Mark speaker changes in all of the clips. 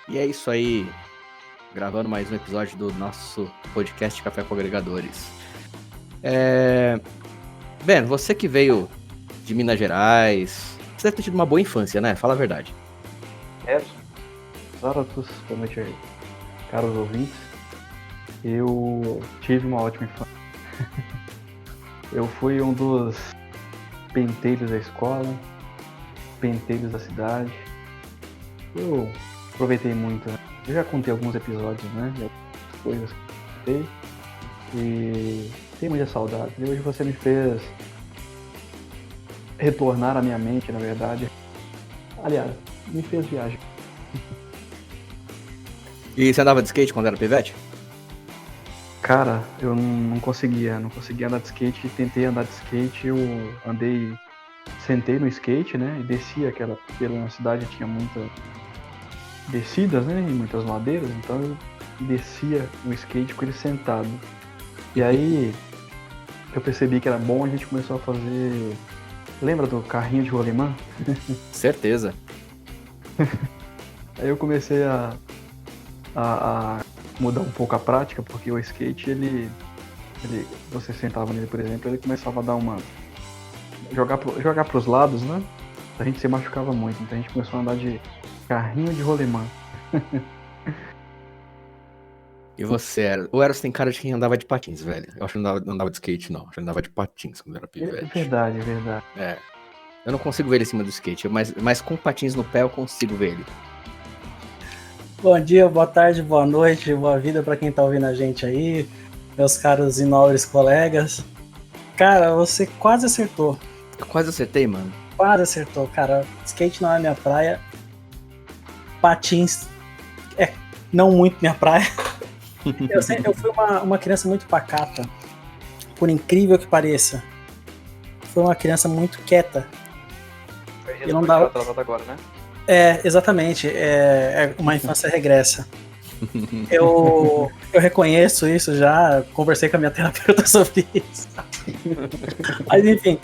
Speaker 1: E é isso aí, gravando mais um episódio do nosso podcast Café com Agregadores. Ben, você que veio de Minas Gerais, você deve ter tido uma boa infância, né? Fala a verdade.
Speaker 2: Zaratus, boa noite aí, caros ouvintes. Eu tive uma ótima infância. Eu fui um dos penteiros da escola, penteiros da cidade. Eu aproveitei muito, né? Eu já contei alguns episódios, né? De coisas que eu contei. E tenho muita saudade. E hoje você me fez retornar à minha mente, na verdade. Aliás, me fez viajar.
Speaker 1: E você andava de skate quando era pivete?
Speaker 2: Cara, eu não conseguia andar de skate. Tentei andar de skate, eu sentei no skate, né, e descia pela cidade tinha muitas descidas, né, e muitas ladeiras, então eu descia no skate com ele sentado. E aí eu percebi que era bom, a gente começou a fazer, lembra do carrinho de rolimã?
Speaker 1: Certeza.
Speaker 2: Aí eu comecei a mudar um pouco a prática, porque o skate, você sentava nele, por exemplo, ele começava a dar jogar pros lados, né? A gente se machucava muito, então a gente começou a andar de carrinho de rolemã.
Speaker 1: E você era? O Eros tem cara de quem andava de patins, velho. Eu acho que não andava de skate, não. Eu acho que ele andava de patins quando era
Speaker 2: É
Speaker 1: pivete.
Speaker 2: verdade.
Speaker 1: É. Eu não consigo ver ele em cima do skate, mas com patins no pé eu consigo ver ele.
Speaker 3: Bom dia, boa tarde, boa noite, boa vida para quem tá ouvindo a gente aí, meus caros e nobres colegas. Cara, você quase acertou.
Speaker 1: Eu quase acertei, mano.
Speaker 3: Quase acertou, cara. Skate não é minha praia. Patins é não muito minha praia. Eu fui uma criança muito pacata, por incrível que pareça. Fui uma criança muito quieta.
Speaker 2: Eu não dava tratado agora, né?
Speaker 3: Exatamente. É uma infância regressa. Eu reconheço isso já, conversei com a minha terapeuta sobre isso. Mas enfim,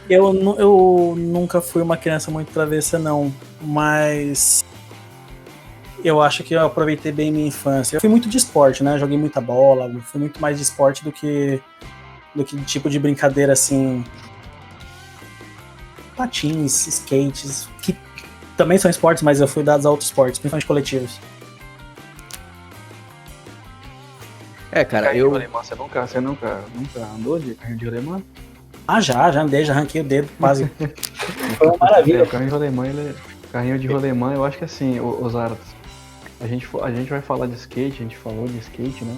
Speaker 3: eu nunca fui uma criança muito travessa, não. Mas eu acho que eu aproveitei bem minha infância. Eu fui muito de esporte, né? Joguei muita bola, fui muito mais de esporte do que tipo de brincadeira assim. Patins, skates, que também são esportes, mas eu fui dados a outros esportes, principalmente coletivos.
Speaker 1: Cara,
Speaker 2: carrinho de rolemã, você nunca andou de carrinho de rolemã?
Speaker 3: Ah, já andei, já ranquei o dedo quase. Foi uma maravilha.
Speaker 2: Carrinho de rolemã, eu acho que assim, os Zaratos, a gente vai falar de skate, a gente falou de skate, né?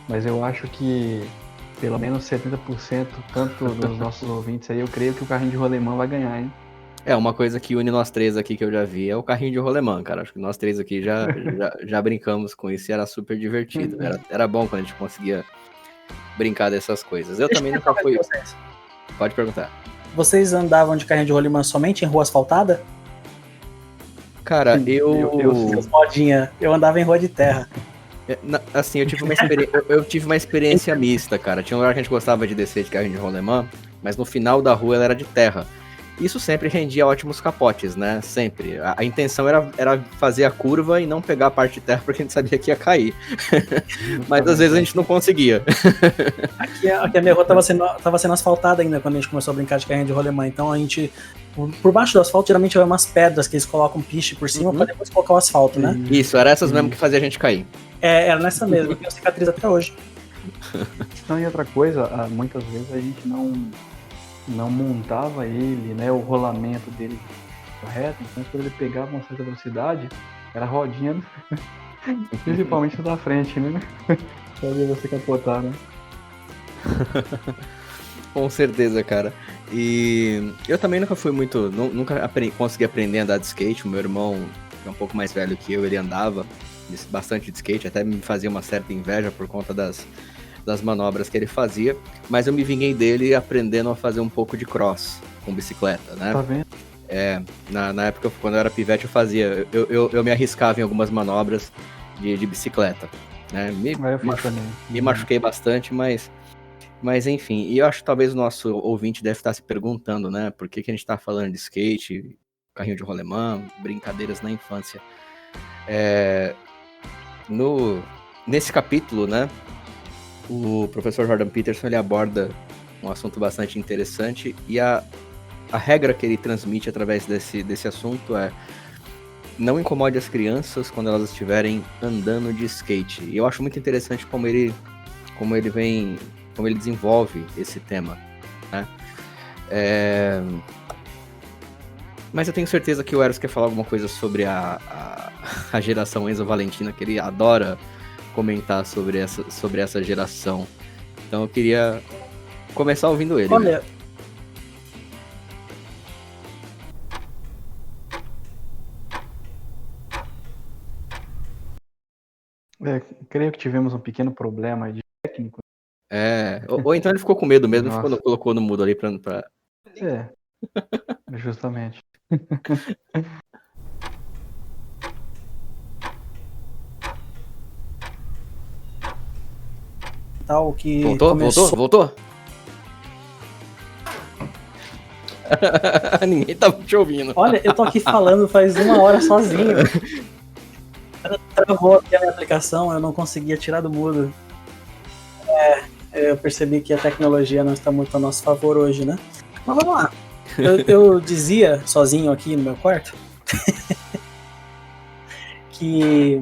Speaker 2: Mas eu acho que pelo menos 70%, tanto dos nossos ouvintes aí, eu creio que o carrinho de rolemã vai ganhar, hein?
Speaker 1: uma coisa que une nós três aqui que eu já vi é o carrinho de rolemã, cara. Acho que nós três aqui já brincamos com isso e era super divertido. Era bom quando a gente conseguia brincar dessas coisas. Eu também nunca fui. Pode perguntar.
Speaker 3: Vocês andavam de carrinho de rolimã somente em rua asfaltada?
Speaker 1: Cara,
Speaker 3: eu andava em rua de terra.
Speaker 1: Assim, eu tive uma experiência mista, cara. Tinha um lugar que a gente gostava de descer de carrinho de rolemã, mas no final da rua ela era de terra. Isso sempre rendia ótimos capotes, né? Sempre. A intenção era fazer a curva e não pegar a parte de terra porque a gente sabia que ia cair. Mas às vezes a gente não conseguia.
Speaker 3: Aqui a minha rua tava sendo asfaltada ainda quando a gente começou a brincar de carrinho de rolemã. Então a gente, por baixo do asfalto, geralmente vai umas pedras que eles colocam piche por cima pra depois colocar o asfalto, né?
Speaker 1: Isso, era essas mesmo que fazia a gente cair.
Speaker 3: Era nessa mesma, eu tenho cicatriz até hoje.
Speaker 2: Não, e outra coisa, muitas vezes a gente não montava ele, né, o rolamento dele correto, então quando ele pegava uma certa velocidade, era rodinha, principalmente da frente, né? Fazia você capotar, né?
Speaker 1: Com certeza, cara. E eu também nunca fui muito, nunca consegui aprender a andar de skate. O meu irmão, que é um pouco mais velho que eu, ele andava bastante de skate, até me fazia uma certa inveja por conta das manobras que ele fazia, mas eu me vinguei dele aprendendo a fazer um pouco de cross com bicicleta, né?
Speaker 2: Tá vendo?
Speaker 1: Na época, quando eu era pivete, eu fazia, eu me arriscava em algumas manobras de bicicleta, né? Me machuquei bastante, mas enfim, e eu acho que talvez o nosso ouvinte deve estar se perguntando, né? Por que a gente tá falando de skate, carrinho de rolemã, brincadeiras na infância? Nesse capítulo, né, o professor Jordan Peterson ele aborda um assunto bastante interessante e a regra que ele transmite através desse assunto é: não incomode as crianças quando elas estiverem andando de skate. E eu acho muito interessante como ele desenvolve esse tema, né? Mas eu tenho certeza que o Eros quer falar alguma coisa sobre a geração Enzo Valentina, que ele adora comentar sobre essa geração. Então eu queria começar ouvindo ele.
Speaker 3: Olha,
Speaker 2: Creio que tivemos um pequeno problema de técnico.
Speaker 1: Ou então ele ficou com medo mesmo,
Speaker 2: Nossa.
Speaker 1: colocou no mudo ali pra...
Speaker 2: Justamente.
Speaker 3: tal que
Speaker 1: Voltou? Ninguém tava te ouvindo.
Speaker 3: Olha, eu tô aqui falando faz 1 hora sozinho. Travou aqui a minha aplicação, eu não conseguia tirar do mudo. Eu percebi que a tecnologia não está muito a nosso favor hoje, né? Mas vamos lá. Eu dizia sozinho aqui no meu quarto que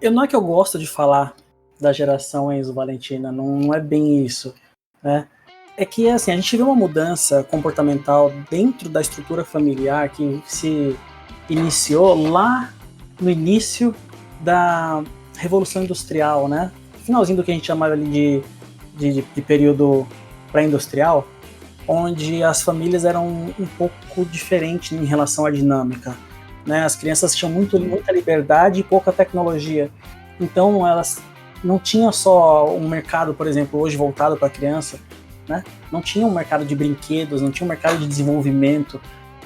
Speaker 3: não é que eu gosto de falar da geração Enzo Valentina, não é bem isso, né? É que assim, a gente viu uma mudança comportamental dentro da estrutura familiar que se iniciou lá no início da Revolução Industrial, né? Finalzinho do que a gente chamava ali de período pré-industrial, onde as famílias eram um pouco diferentes em relação à dinâmica, né? As crianças tinham muita liberdade e pouca tecnologia. Então elas não tinham só um mercado, por exemplo, hoje voltado para a criança, né? Não tinha um mercado de brinquedos, não tinha um mercado de desenvolvimento.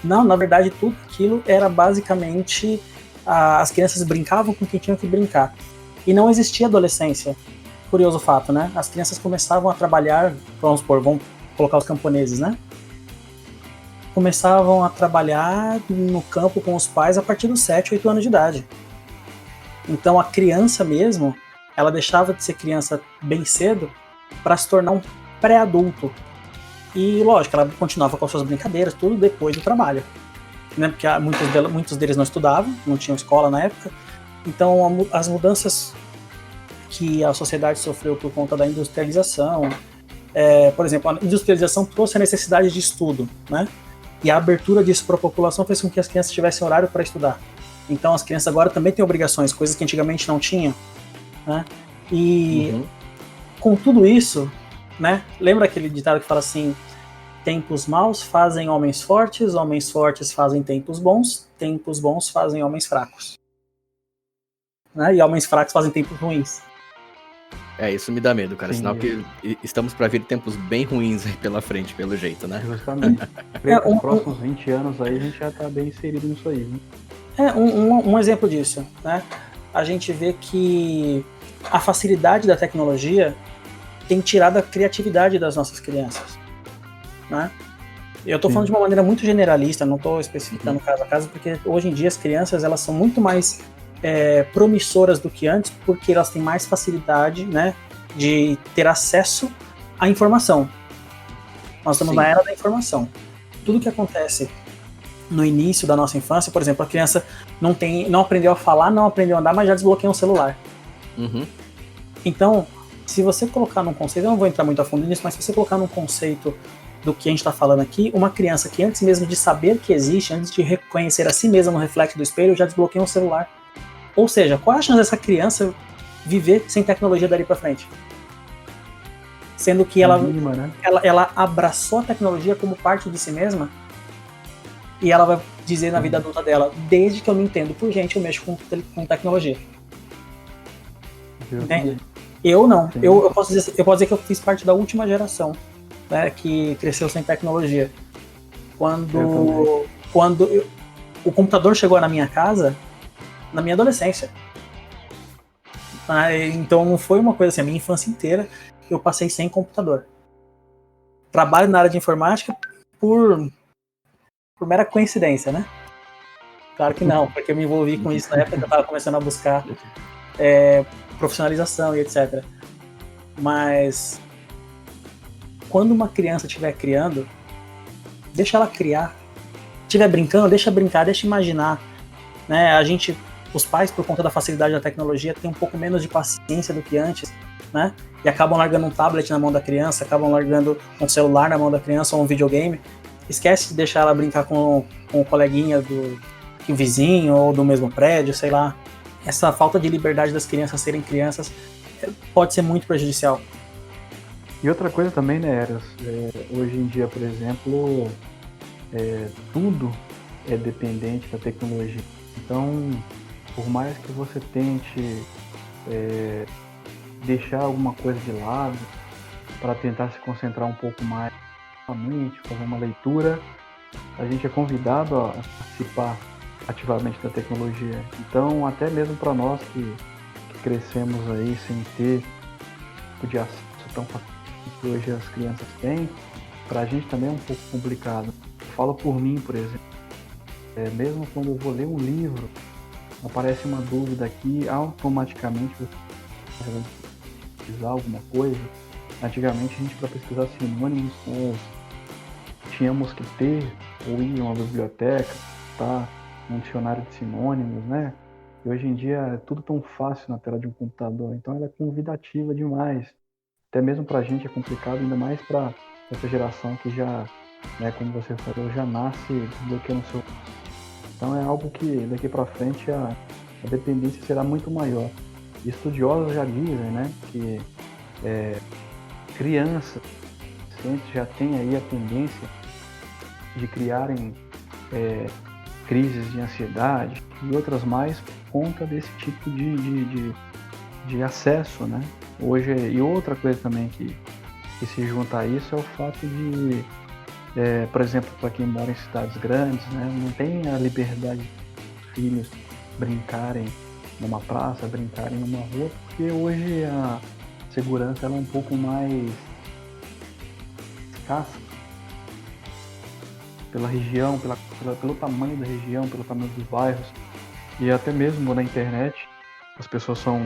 Speaker 3: Não, na verdade, tudo aquilo era basicamente... as crianças brincavam com quem tinham que brincar. E não existia adolescência. Curioso fato, né? As crianças começavam a trabalhar, vamos colocar os camponeses, né? Começavam a trabalhar no campo com os pais a partir dos 7, 8 anos de idade. Então a criança mesmo, ela deixava de ser criança bem cedo para se tornar um pré-adulto. E lógico, ela continuava com as suas brincadeiras, tudo depois do trabalho. Né, porque muitos deles não estudavam, não tinham escola na época. Então as mudanças que a sociedade sofreu por conta da industrialização, por exemplo, a industrialização trouxe a necessidade de estudo, né? E a abertura disso para a população fez com que as crianças tivessem horário para estudar. Então as crianças agora também têm obrigações, coisas que antigamente não tinham, né? E com tudo isso, né? Lembra aquele ditado que fala assim: tempos maus fazem homens fortes fazem tempos bons fazem homens fracos. Né? E homens fracos fazem tempos ruins.
Speaker 1: Isso me dá medo, cara.
Speaker 2: Sim,
Speaker 1: Sinal que estamos para vir tempos bem ruins aí pela frente, pelo jeito, né?
Speaker 2: Justamente. Nos próximos 20 anos aí a gente já tá bem inserido nisso aí, né?
Speaker 3: Um exemplo disso, né? A gente vê que a facilidade da tecnologia tem tirado a criatividade das nossas crianças. Né? Eu estou falando de uma maneira muito generalista, não estou especificando caso a caso, porque hoje em dia as crianças elas são muito mais promissoras do que antes, porque elas têm mais facilidade, né, de ter acesso à informação. Nós estamos na era da informação. Tudo que acontece no início da nossa infância, por exemplo, a criança não aprendeu a falar, não aprendeu a andar, mas já desbloqueia um celular. Então, se você colocar num conceito, eu não vou entrar muito a fundo nisso, mas se você colocar num conceito do que a gente está falando aqui, uma criança que antes mesmo de saber que existe, antes de reconhecer a si mesma no reflexo do espelho, já desbloqueia um celular. Ou seja, qual é a chance dessa criança viver sem tecnologia dali para frente? Sendo que ela abraçou a tecnologia como parte de si mesma, e ela vai dizer na vida adulta dela: desde que eu me entendo por gente, eu mexo com tecnologia. Entende? Eu não. Eu posso dizer que eu fiz parte da última geração, né, que cresceu sem tecnologia. Quando o computador chegou na minha casa, na minha adolescência. Então não foi uma coisa assim, a minha infância inteira eu passei sem computador. Trabalho na área de informática por mera coincidência, né? Claro que não, porque eu me envolvi com isso na época que eu estava começando a buscar profissionalização e etc. Mas quando uma criança estiver criando, deixa ela criar. Estiver brincando, deixa brincar, deixa imaginar. Né? Os pais, por conta da facilidade da tecnologia, têm um pouco menos de paciência do que antes, né? E acabam largando um tablet na mão da criança, acabam largando um celular na mão da criança ou um videogame. Esquece de deixar ela brincar com o coleguinha do vizinho ou do mesmo prédio, sei lá. Essa falta de liberdade das crianças serem crianças pode ser muito prejudicial.
Speaker 2: E outra coisa também, né, Eros? Hoje em dia, por exemplo, tudo é dependente da tecnologia. Então, por mais que você tente deixar alguma coisa de lado para tentar se concentrar um pouco mais na mente, fazer uma leitura, a gente é convidado a participar ativamente da tecnologia. Então, até mesmo para nós que crescemos aí sem ter tipo de acesso tão fácil que hoje as crianças têm, para a gente também é um pouco complicado. Eu falo por mim, por exemplo. Mesmo quando eu vou ler um livro, aparece uma dúvida aqui, automaticamente você vai pesquisar alguma coisa. Antigamente a gente, para pesquisar sinônimos, tínhamos que ter ou ir a uma biblioteca, tá? Um dicionário de sinônimos, né? E hoje em dia é tudo tão fácil na tela de um computador, então ela é convidativa demais. Até mesmo para a gente é complicado, ainda mais para essa geração que já, né, como você falou, já nasce bloqueando o seu. Então é algo que daqui para frente a dependência será muito maior. Estudiosos já dizem, né, que crianças já têm aí a tendência de criarem crises de ansiedade e outras mais por conta desse tipo de acesso, né? Hoje, e outra coisa também que se junta a isso é o fato de, por exemplo, para quem mora em cidades grandes, né, não tem a liberdade dos filhos brincarem numa praça, brincarem numa rua, porque hoje a segurança ela é um pouco mais escassa pela região, pelo tamanho da região, pelo tamanho dos bairros, e até mesmo na internet as pessoas são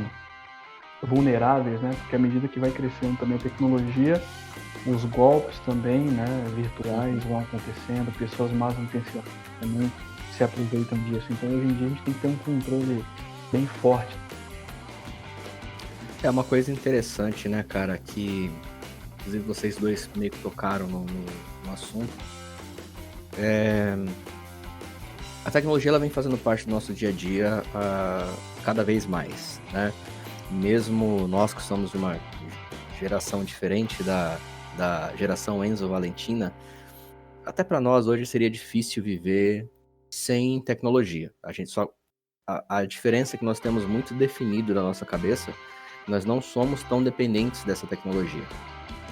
Speaker 2: vulneráveis, né? Porque à medida que vai crescendo também a tecnologia, os golpes também, né, virtuais vão acontecendo, pessoas más intencionadas também se aproveitam disso. Então hoje em dia a gente tem que ter um controle bem forte.
Speaker 1: É uma coisa interessante, né, cara, que inclusive vocês dois meio que tocaram no assunto. A tecnologia ela vem fazendo parte do nosso dia a dia cada vez mais, né? Mesmo nós que somos de uma geração diferente da geração Enzo Valentina, até para nós hoje seria difícil viver sem tecnologia. A diferença é que nós temos muito definido na nossa cabeça, nós não somos tão dependentes dessa tecnologia,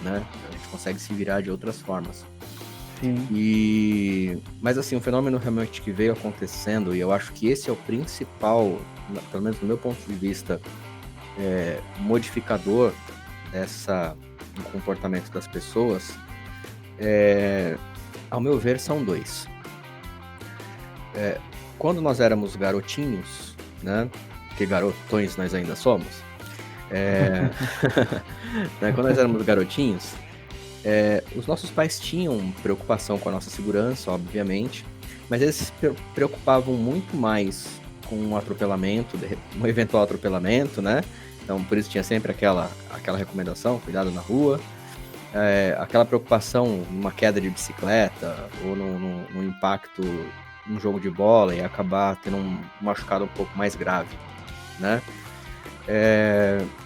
Speaker 1: né? A gente consegue se virar de outras formas.
Speaker 2: Sim.
Speaker 1: Mas assim, um fenômeno realmente que veio acontecendo, e eu acho que esse é o principal, pelo menos do meu ponto de vista, modificador do comportamento das pessoas, ao meu ver, são dois. Quando nós éramos garotinhos, né? Porque garotões nós ainda somos. Né, quando nós éramos garotinhos, os nossos pais tinham preocupação com a nossa segurança, obviamente, mas eles se preocupavam muito mais com um atropelamento, um eventual atropelamento, né? Então, por isso tinha sempre aquela recomendação, cuidado na rua, aquela preocupação numa queda de bicicleta ou num impacto num jogo de bola e acabar tendo um machucado um pouco mais grave, né?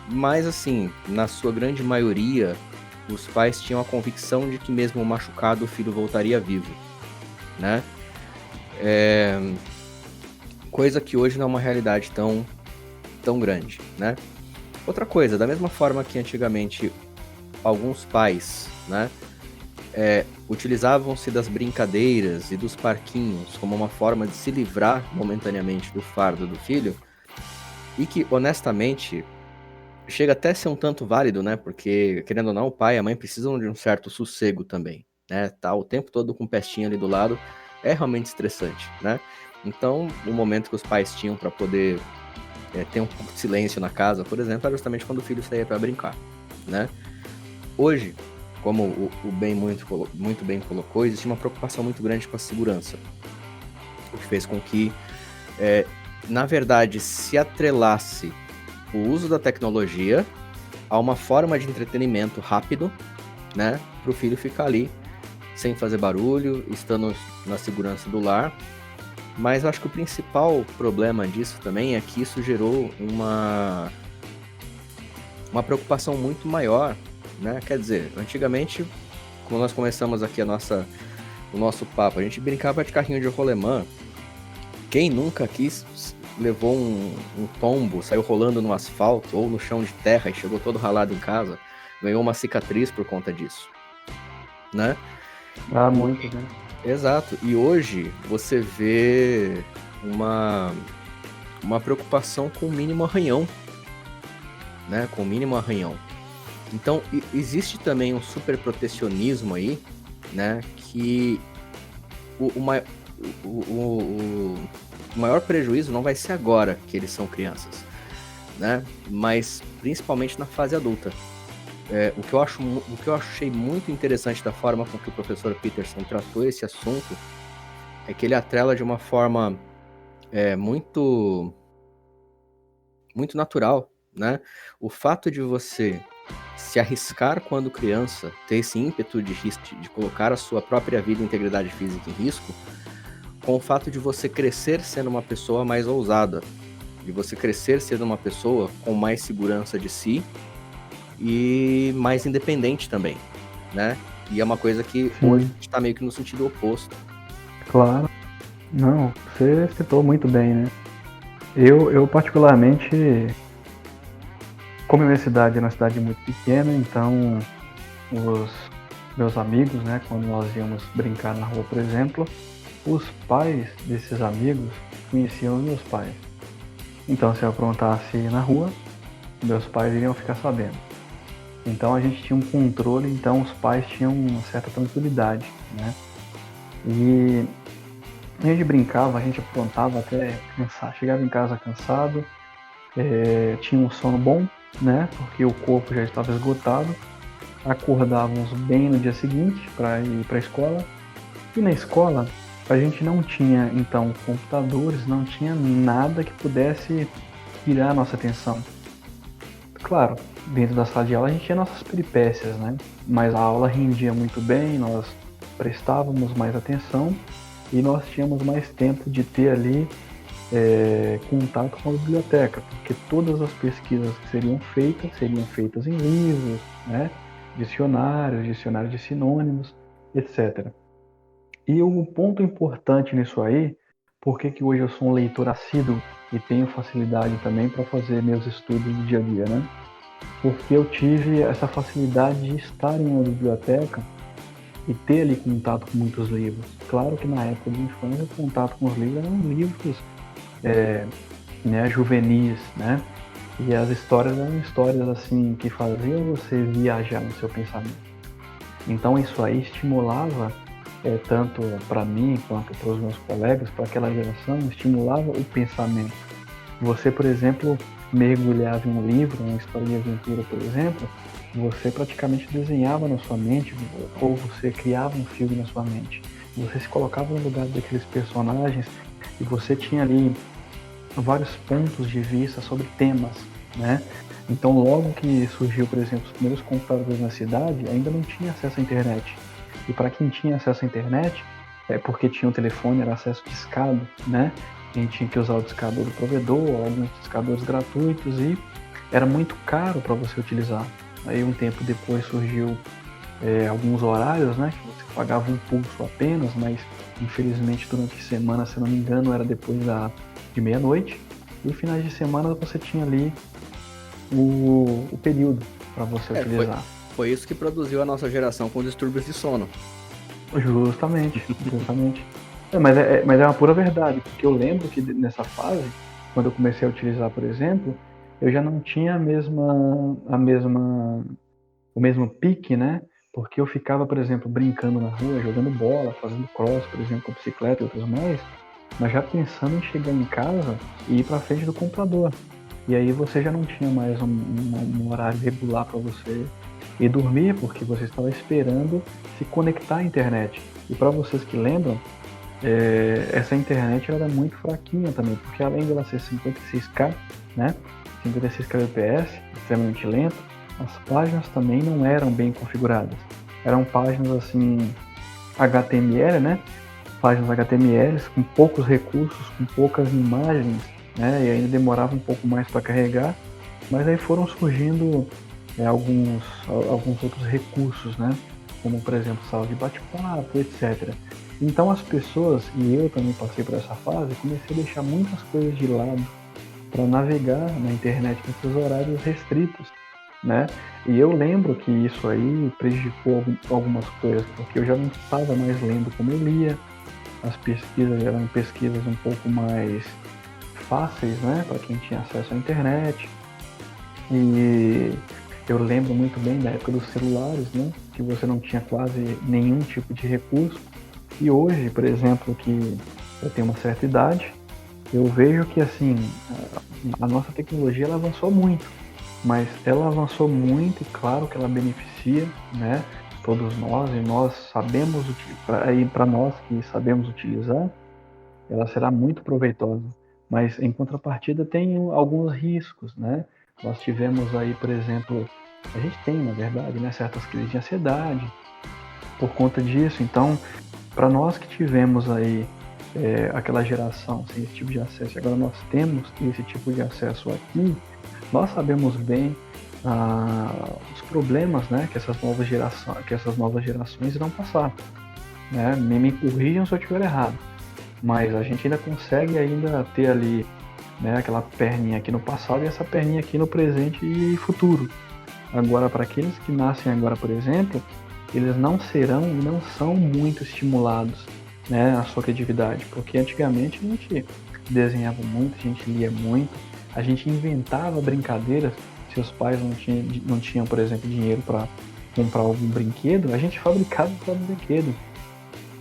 Speaker 1: Mas, assim, na sua grande maioria, os pais tinham a convicção de que mesmo machucado o filho voltaria vivo, né? Coisa que hoje não é uma realidade tão grande, né? Outra coisa, da mesma forma que antigamente alguns pais, né, utilizavam-se das brincadeiras e dos parquinhos como uma forma de se livrar momentaneamente do fardo do filho, e que, honestamente, chega até a ser um tanto válido, né? Porque, querendo ou não, o pai e a mãe precisam de um certo sossego também, né? Tá o tempo todo com o pestinho ali do lado é realmente estressante, né? Então, o momento que os pais tinham para poder ter um pouco de silêncio na casa, por exemplo, era justamente quando o filho saía para brincar, né? Hoje, como o Ben muito bem colocou, existe uma preocupação muito grande com a segurança, o que fez com que, na verdade, se atrelasse o uso da tecnologia a uma forma de entretenimento rápido, né, para o filho ficar ali sem fazer barulho, estando na segurança do lar. Mas eu acho que o principal problema disso também é que isso gerou uma preocupação muito maior, né? Quer dizer, antigamente, quando nós começamos aqui o nosso papo, a gente brincava de carrinho de rolemã. Quem nunca levou um tombo, saiu rolando no asfalto ou no chão de terra e chegou todo ralado em casa, ganhou uma cicatriz por conta disso, né?
Speaker 2: Muito, né?
Speaker 1: Exato. E hoje você vê uma preocupação com o mínimo arranhão, né? Com o mínimo arranhão. Então, existe também um super protecionismo aí, né? Que o maior prejuízo não vai ser agora que eles são crianças, né? Mas principalmente na fase adulta. O que eu achei muito interessante da forma com que o professor Peterson tratou esse assunto é que ele atrela de uma forma muito, muito natural, né? O fato de você se arriscar quando criança, ter esse ímpeto de colocar a sua própria vida e integridade física em risco, com o fato de você crescer sendo uma pessoa mais ousada, de você crescer sendo uma pessoa com mais segurança de si e mais independente também, né? E é uma coisa que hoje está meio que no sentido oposto.
Speaker 2: Claro. Não, você citou muito bem, né? Eu particularmente, como a minha cidade é uma cidade muito pequena, então os meus amigos, né, quando nós íamos brincar na rua, por exemplo, os pais desses amigos conheciam os meus pais. Então, se eu aprontasse na rua, meus pais iriam ficar sabendo. Então, a gente tinha um controle, então os pais tinham uma certa tranquilidade, né? E a gente brincava, a gente aprontava até cansar. Chegava em casa cansado, tinha um sono bom, né? Porque o corpo já estava esgotado. Acordávamos bem no dia seguinte para ir para a escola. E na escola, a gente não tinha, então, computadores, não tinha nada que pudesse tirar a nossa atenção. Claro, dentro da sala de aula a gente tinha nossas peripécias, né? Mas a aula rendia muito bem, nós prestávamos mais atenção e nós tínhamos mais tempo de ter ali contato com a biblioteca, porque todas as pesquisas que seriam feitas em livros, né? Dicionários de sinônimos, etc. E o ponto importante nisso aí, porque que hoje eu sou um leitor assíduo e tenho facilidade também para fazer meus estudos do dia a dia, né? Porque eu tive essa facilidade de estar em uma biblioteca e ter ali contato com muitos livros. Claro que na época de infância o contato com os livros eram livros juvenis, né? E as histórias eram histórias assim que faziam você viajar no seu pensamento. Então isso aí estimulava tanto para mim quanto para os meus colegas, para aquela geração, estimulava o pensamento. Você, por exemplo, mergulhava em um livro, uma história de aventura, por exemplo, você praticamente desenhava na sua mente, ou você criava um filme na sua mente. Você se colocava no lugar daqueles personagens e você tinha ali vários pontos de vista sobre temas, né? Então, logo que surgiu, por exemplo, os primeiros computadores na cidade, ainda não tinha acesso à internet. E para quem tinha acesso à internet, porque tinha um telefone, era acesso discado, né? A gente tinha que usar o discador do provedor, alguns discadores gratuitos, e era muito caro para você utilizar. Aí um tempo depois surgiu alguns horários, né? Que você pagava um pulso apenas, mas infelizmente durante a semana, se não me engano, era depois de meia-noite. E finais de semana você tinha ali o período para você utilizar.
Speaker 1: Foi isso que produziu a nossa geração com distúrbios de sono.
Speaker 2: Justamente. Mas é uma pura verdade, porque eu lembro que nessa fase, quando eu comecei a utilizar, por exemplo, eu já não tinha o mesmo pique, né? Porque eu ficava, por exemplo, brincando na rua, jogando bola, fazendo cross, por exemplo, com bicicleta e outros mais, mas já pensando em chegar em casa e ir para frente do computador. E aí você já não tinha mais um horário regular para você ir dormir, porque você estava esperando se conectar à internet. E para vocês que lembram, essa internet era muito fraquinha também, porque além dela ser 56K, né, 56 kbps, extremamente lento, as páginas também não eram bem configuradas. Eram páginas assim, HTML, né? Páginas HTML com poucos recursos, com poucas imagens, né? E ainda demorava um pouco mais para carregar, mas aí foram surgindo alguns outros recursos, né? Como, por exemplo, sala de bate-papo, etc. Então as pessoas, e eu também passei por essa fase, comecei a deixar muitas coisas de lado para navegar na internet nesses horários restritos, né? E eu lembro que isso aí prejudicou algumas coisas, porque eu já não estava mais lendo como eu lia, as pesquisas eram pesquisas um pouco mais fáceis, né, para quem tinha acesso à internet. E eu lembro muito bem da época dos celulares, né, que você não tinha quase nenhum tipo de recurso. E hoje, por exemplo, que eu tenho uma certa idade, eu vejo que assim a nossa tecnologia ela avançou muito, mas ela avançou muito e claro que ela beneficia, né, todos nós, e nós sabemos, para nós que sabemos utilizar, ela será muito proveitosa. Mas em contrapartida tem alguns riscos, né? Nós tivemos aí, por exemplo, a gente tem, na verdade, né, certas crises de ansiedade por conta disso. Então, para nós que tivemos aí aquela geração sem esse tipo de acesso, agora nós temos esse tipo de acesso aqui, nós sabemos bem os problemas, né, que essas novas gerações irão passar, né? Me corrijam se eu estiver errado, mas a gente ainda consegue ter ali, né, aquela perninha aqui no passado e essa perninha aqui no presente e futuro. Agora, para aqueles que nascem agora, por exemplo, eles não serão e não são muito estimulados, né, a sua criatividade, porque antigamente a gente desenhava muito, a gente lia muito, a gente inventava brincadeiras. Se os pais não tinham, por exemplo, dinheiro para comprar algum brinquedo, a gente fabricava o próprio brinquedo.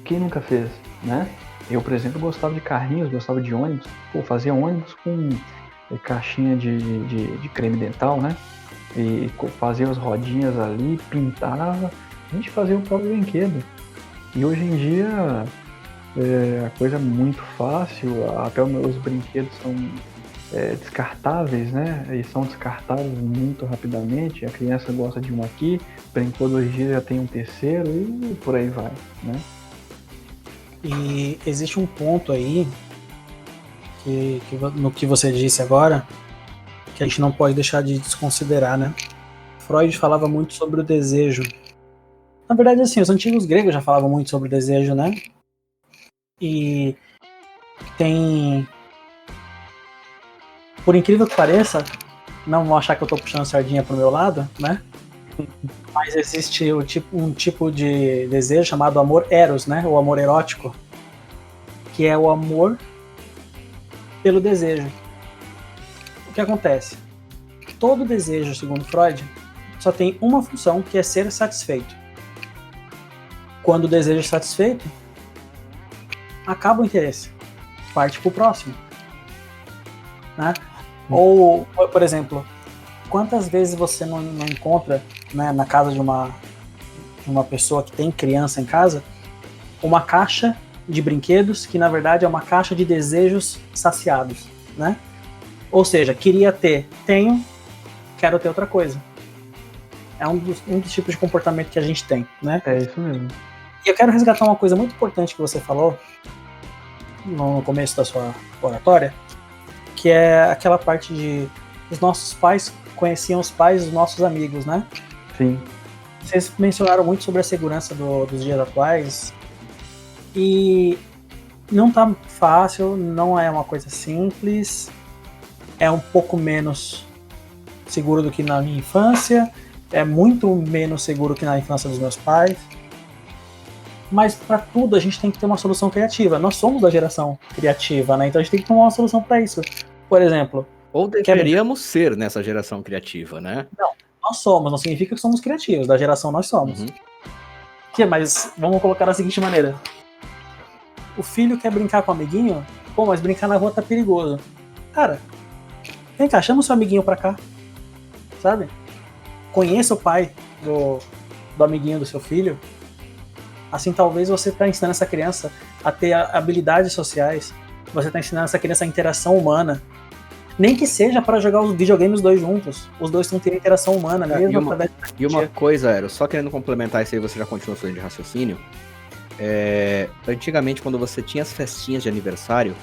Speaker 2: Quem nunca fez, né? Eu, por exemplo, gostava de carrinhos, gostava de ônibus. Pô, fazia ônibus com caixinha de creme dental, né? E fazia as rodinhas ali, pintava. A gente fazia o próprio brinquedo. E hoje em dia a coisa é muito fácil, até os brinquedos são descartáveis, né? E são descartáveis muito rapidamente. A criança gosta de um aqui, brincou 2 dias, já tem um terceiro e por aí vai, né?
Speaker 3: E existe um ponto aí no que você disse agora que a gente não pode deixar de desconsiderar, né? Freud falava muito sobre o desejo. Na verdade, assim, os antigos gregos já falavam muito sobre o desejo, né? E tem... Por incrível que pareça, não vão achar que eu tô puxando sardinha pro meu lado, né? Mas existe um tipo de desejo chamado amor eros, né? O amor erótico, que é o amor pelo desejo. O que acontece? Todo desejo, segundo Freud, só tem uma função, que é ser satisfeito. Quando o desejo é satisfeito, acaba o interesse, parte pro próximo, né? Ou, por exemplo, quantas vezes você não encontra, né, na casa de uma pessoa que tem criança em casa, uma caixa de brinquedos que na verdade é uma caixa de desejos saciados, né? Ou seja, queria ter, tenho, quero ter outra coisa. É um dos tipos de comportamento que a gente tem, né?
Speaker 2: É isso mesmo.
Speaker 3: E eu quero resgatar uma coisa muito importante que você falou no começo da sua oratória, que é aquela parte de os nossos pais conheciam os pais dos nossos amigos, né?
Speaker 2: Sim.
Speaker 3: Vocês mencionaram muito sobre a segurança dos dias atuais e não tá fácil, não é uma coisa simples, é um pouco menos seguro do que na minha infância, é muito menos seguro que na infância dos meus pais, mas para tudo a gente tem que ter uma solução criativa. Nós somos da geração criativa, né? Então a gente tem que tomar uma solução para isso. Por exemplo...
Speaker 1: Ou deveríamos ser nessa geração criativa, né?
Speaker 3: Não, nós somos, não significa que somos criativos, da geração nós somos.
Speaker 1: Uhum.
Speaker 3: Mas vamos colocar da seguinte maneira. O filho quer brincar com o amiguinho, pô, mas brincar na rua tá perigoso. Cara, vem cá, chama o seu amiguinho pra cá, sabe? Conheça o pai do amiguinho do seu filho. Assim, talvez você tá ensinando essa criança a ter habilidades sociais, você tá ensinando essa criança a interação humana. Nem que seja para jogar os videogames os dois juntos. Os dois estão tendo interação humana, mesmo através da
Speaker 1: E uma coisa, Aero, só querendo complementar isso aí, você já continua sua linha de raciocínio. Antigamente, quando você tinha as festinhas de aniversário,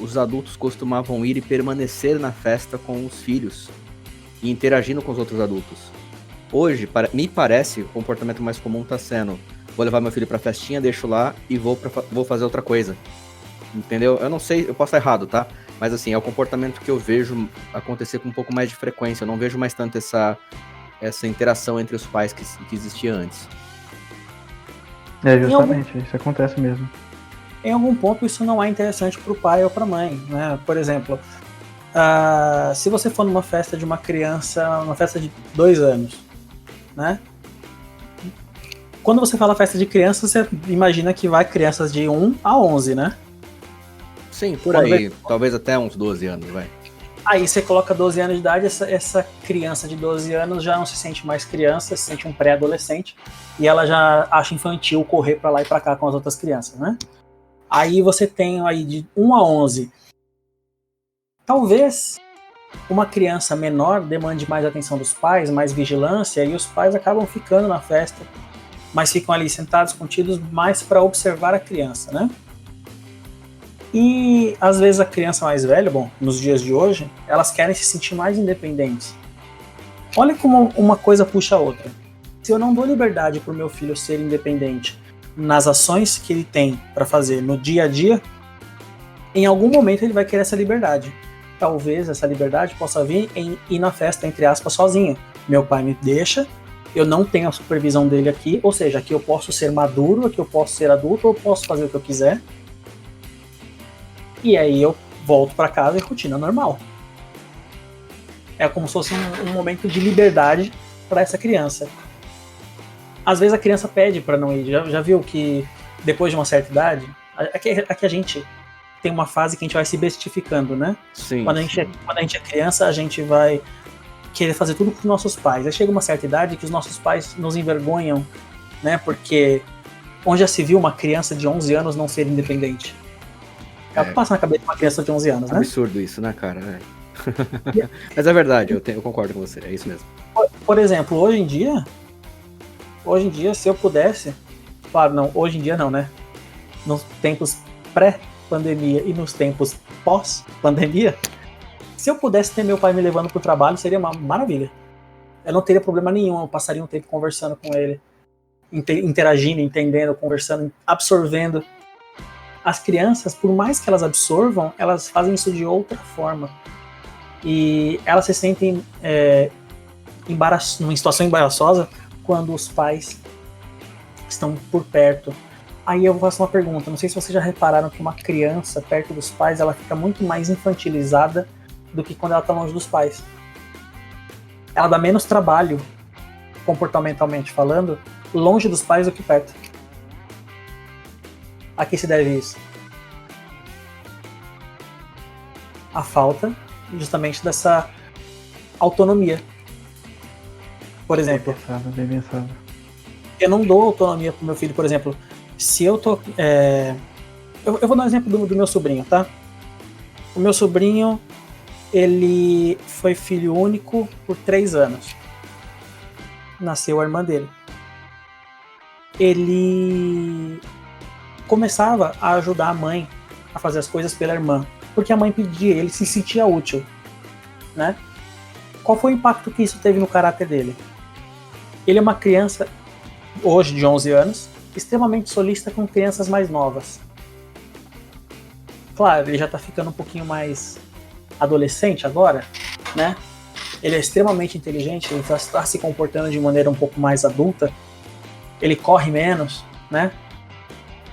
Speaker 1: os adultos costumavam ir e permanecer na festa com os filhos e interagindo com os outros adultos. Hoje, me parece, o comportamento mais comum tá sendo: vou levar meu filho pra festinha, deixo lá e vou fazer outra coisa. Entendeu? Eu não sei, eu posso estar errado, tá? Mas assim, é o comportamento que eu vejo acontecer com um pouco mais de frequência. Eu não vejo mais tanto essa interação entre os pais que existia antes.
Speaker 2: Justamente, isso acontece mesmo.
Speaker 3: Em algum ponto isso não é interessante pro pai ou pra mãe, né? Por exemplo, se você for numa festa de uma criança, uma festa de 2 anos, né? Quando você fala festa de criança, você imagina que vai crianças de 1 a 11, né?
Speaker 1: Sim, por aí. Talvez até uns 12 anos, vai.
Speaker 3: Aí você coloca 12 anos de idade, essa criança de 12 anos já não se sente mais criança, se sente um pré-adolescente, e ela já acha infantil correr pra lá e pra cá com as outras crianças, né? Aí você tem aí de 1 a 11. Talvez uma criança menor demande mais atenção dos pais, mais vigilância, e os pais acabam ficando na festa, mas ficam ali sentados, contidos, mais para observar a criança, né? E às vezes a criança mais velha, bom, nos dias de hoje, elas querem se sentir mais independentes. Olha como uma coisa puxa a outra. Se eu não dou liberdade para o meu filho ser independente nas ações que ele tem para fazer no dia a dia, em algum momento ele vai querer essa liberdade. Talvez essa liberdade possa vir em ir na festa, entre aspas, sozinho. Meu pai me deixa, eu não tenho a supervisão dele aqui, ou seja, aqui eu posso ser maduro, aqui eu posso ser adulto, eu posso fazer o que eu quiser. E aí eu volto para casa e rotina normal. É como se fosse um momento de liberdade para essa criança. Às vezes a criança pede para não ir. Já viu que depois de uma certa idade, aqui a gente tem uma fase que a gente vai se bestificando, né?
Speaker 1: Sim.
Speaker 3: Quando a gente é criança, a gente vai querer fazer tudo com os nossos pais. Aí chega uma certa idade que os nossos pais nos envergonham, né? Porque onde já se viu uma criança de 11 anos não ser independente? Passa na cabeça de uma criança de 11 anos, né?
Speaker 1: Absurdo isso, né, cara? Mas é verdade, eu concordo com você, é isso mesmo.
Speaker 3: Por exemplo, hoje em dia, se eu pudesse, claro, não, hoje em dia não, né? Nos tempos pré-pandemia e nos tempos pós-pandemia, se eu pudesse ter meu pai me levando pro trabalho, seria uma maravilha. Eu não teria problema nenhum, eu passaria um tempo conversando com ele, interagindo, entendendo, conversando, absorvendo. As crianças, por mais que elas absorvam, elas fazem isso de outra forma. E elas se sentem numa situação embaraçosa quando os pais estão por perto. Aí eu faço uma pergunta, não sei se vocês já repararam que uma criança perto dos pais, ela fica muito mais infantilizada do que quando ela está longe dos pais. Ela dá menos trabalho, comportamentalmente falando, longe dos pais do que perto. A que se deve isso? A falta justamente dessa autonomia. Por exemplo,
Speaker 2: Bem pensado.
Speaker 3: eu não dou autonomia pro meu filho, por exemplo, se eu tô... Eu vou dar um exemplo do meu sobrinho, tá? O meu sobrinho, ele foi filho único por 3 anos. Nasceu a irmã dele. Ele começava a ajudar a mãe a fazer as coisas pela irmã, porque a mãe pedia, ele se sentia útil, né? Qual foi o impacto que isso teve no caráter dele? Ele é uma criança, hoje de 11 anos, extremamente solícita com crianças mais novas. Claro, ele já está ficando um pouquinho mais adolescente agora, né? Ele é extremamente inteligente, ele está se comportando de maneira um pouco mais adulta, ele corre menos, né?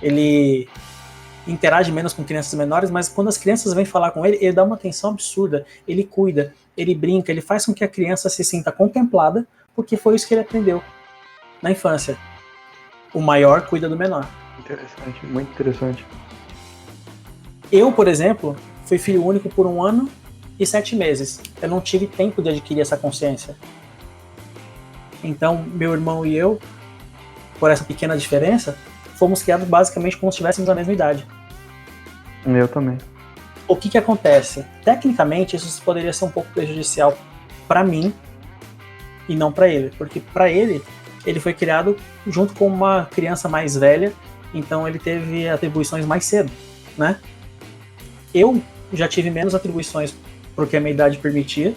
Speaker 3: Ele interage menos com crianças menores, mas quando as crianças vêm falar com ele, ele dá uma atenção absurda, ele cuida, ele brinca, ele faz com que a criança se sinta contemplada, porque foi isso que ele aprendeu na infância. O maior cuida do menor.
Speaker 2: Interessante, muito interessante.
Speaker 3: Eu, por exemplo, fui filho único por 1 ano e 7 meses. Eu não tive tempo de adquirir essa consciência. Então, meu irmão e eu, por essa pequena diferença, fomos criados basicamente como se tivéssemos a mesma idade.
Speaker 2: Eu também.
Speaker 3: O que acontece? Tecnicamente, isso poderia ser um pouco prejudicial para mim e não para ele, porque para ele foi criado junto com uma criança mais velha, então ele teve atribuições mais cedo, né? Eu já tive menos atribuições porque a minha idade permitia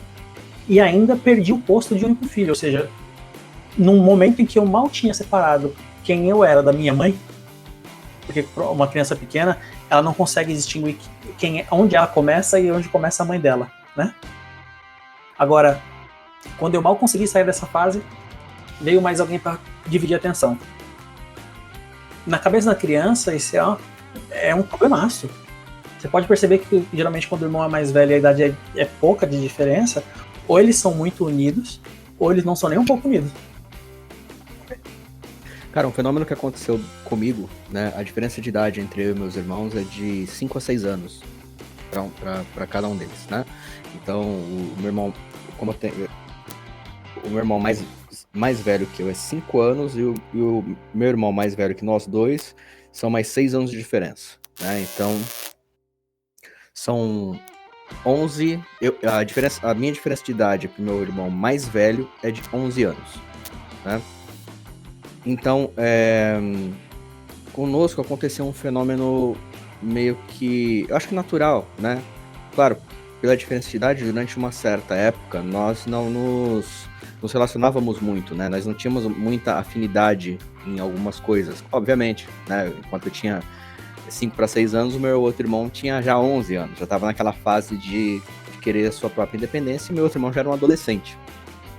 Speaker 3: e ainda perdi o posto de único filho, ou seja, num momento em que eu mal tinha separado quem eu era da minha mãe, porque uma criança pequena, ela não consegue distinguir onde ela começa e onde começa a mãe dela, né? Agora, quando eu mal consegui sair dessa fase, veio mais alguém para dividir a atenção. Na cabeça da criança, isso é um problemaço. Você pode perceber que, geralmente, quando o irmão é mais velho e a idade é pouca de diferença, ou eles são muito unidos, ou eles não são nem um pouco unidos.
Speaker 1: Cara, um fenômeno que aconteceu comigo, né? A diferença de idade entre eu e meus irmãos é de 5 a 6 anos para cada um deles, né? Então, o meu irmão, o meu irmão mais velho que eu é 5 anos e o meu irmão mais velho que nós dois são mais 6 anos de diferença, né? Então, são 11... a minha diferença de idade pro meu irmão mais velho é de 11 anos, né? Então, conosco aconteceu um fenômeno meio que, eu acho que natural, né? Claro, pela diferença de idade, durante uma certa época, nós não nos relacionávamos muito, né? Nós não tínhamos muita afinidade em algumas coisas, obviamente, né? Enquanto eu tinha 5 para 6 anos, o meu outro irmão tinha já 11 anos, já estava naquela fase de querer a sua própria independência, e meu outro irmão já era um adolescente,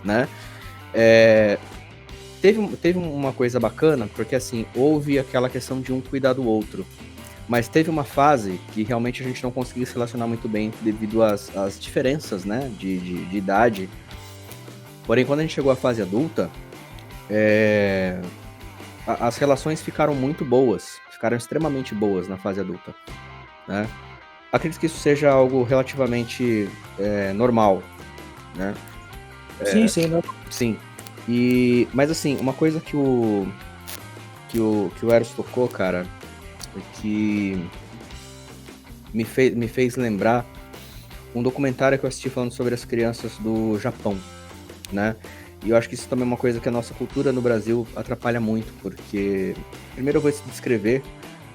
Speaker 1: né? Teve uma coisa bacana, porque assim, houve aquela questão de um cuidar do outro. Mas teve uma fase que realmente a gente não conseguia se relacionar muito bem devido às diferenças, né, de idade. Porém, quando a gente chegou à fase adulta, as relações ficaram muito boas. Ficaram extremamente boas na fase adulta, né? Acredito que isso seja algo relativamente normal, né?
Speaker 3: Sim, né?
Speaker 1: Sim. Mas assim, uma coisa que o Eros tocou, cara, que me fez lembrar um documentário que eu assisti falando sobre as crianças do Japão, né? E eu acho que isso também é uma coisa que a nossa cultura no Brasil atrapalha muito, porque primeiro eu vou descrever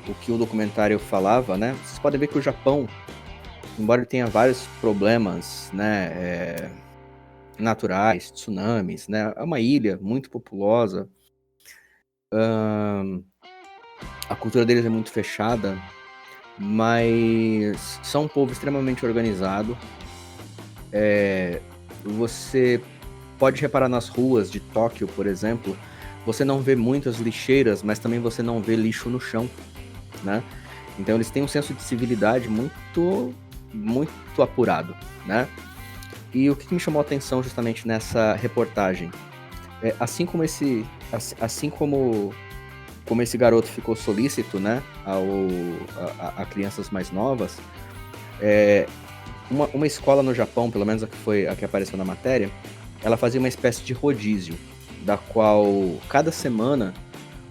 Speaker 1: o que o documentário falava, né? Vocês podem ver que o Japão, embora ele tenha vários problemas, né, naturais, tsunamis, né? É uma ilha muito populosa. A cultura deles é muito fechada, mas são um povo extremamente organizado. Você pode reparar nas ruas de Tóquio, por exemplo, você não vê muitas lixeiras, mas também você não vê lixo no chão, né? Então eles têm um senso de civilidade muito, muito apurado, né? E o que me chamou a atenção justamente nessa reportagem, assim como esse garoto ficou solícito, né, a crianças mais novas, uma escola no Japão, pelo menos a que apareceu na matéria, ela fazia uma espécie de rodízio, da qual cada semana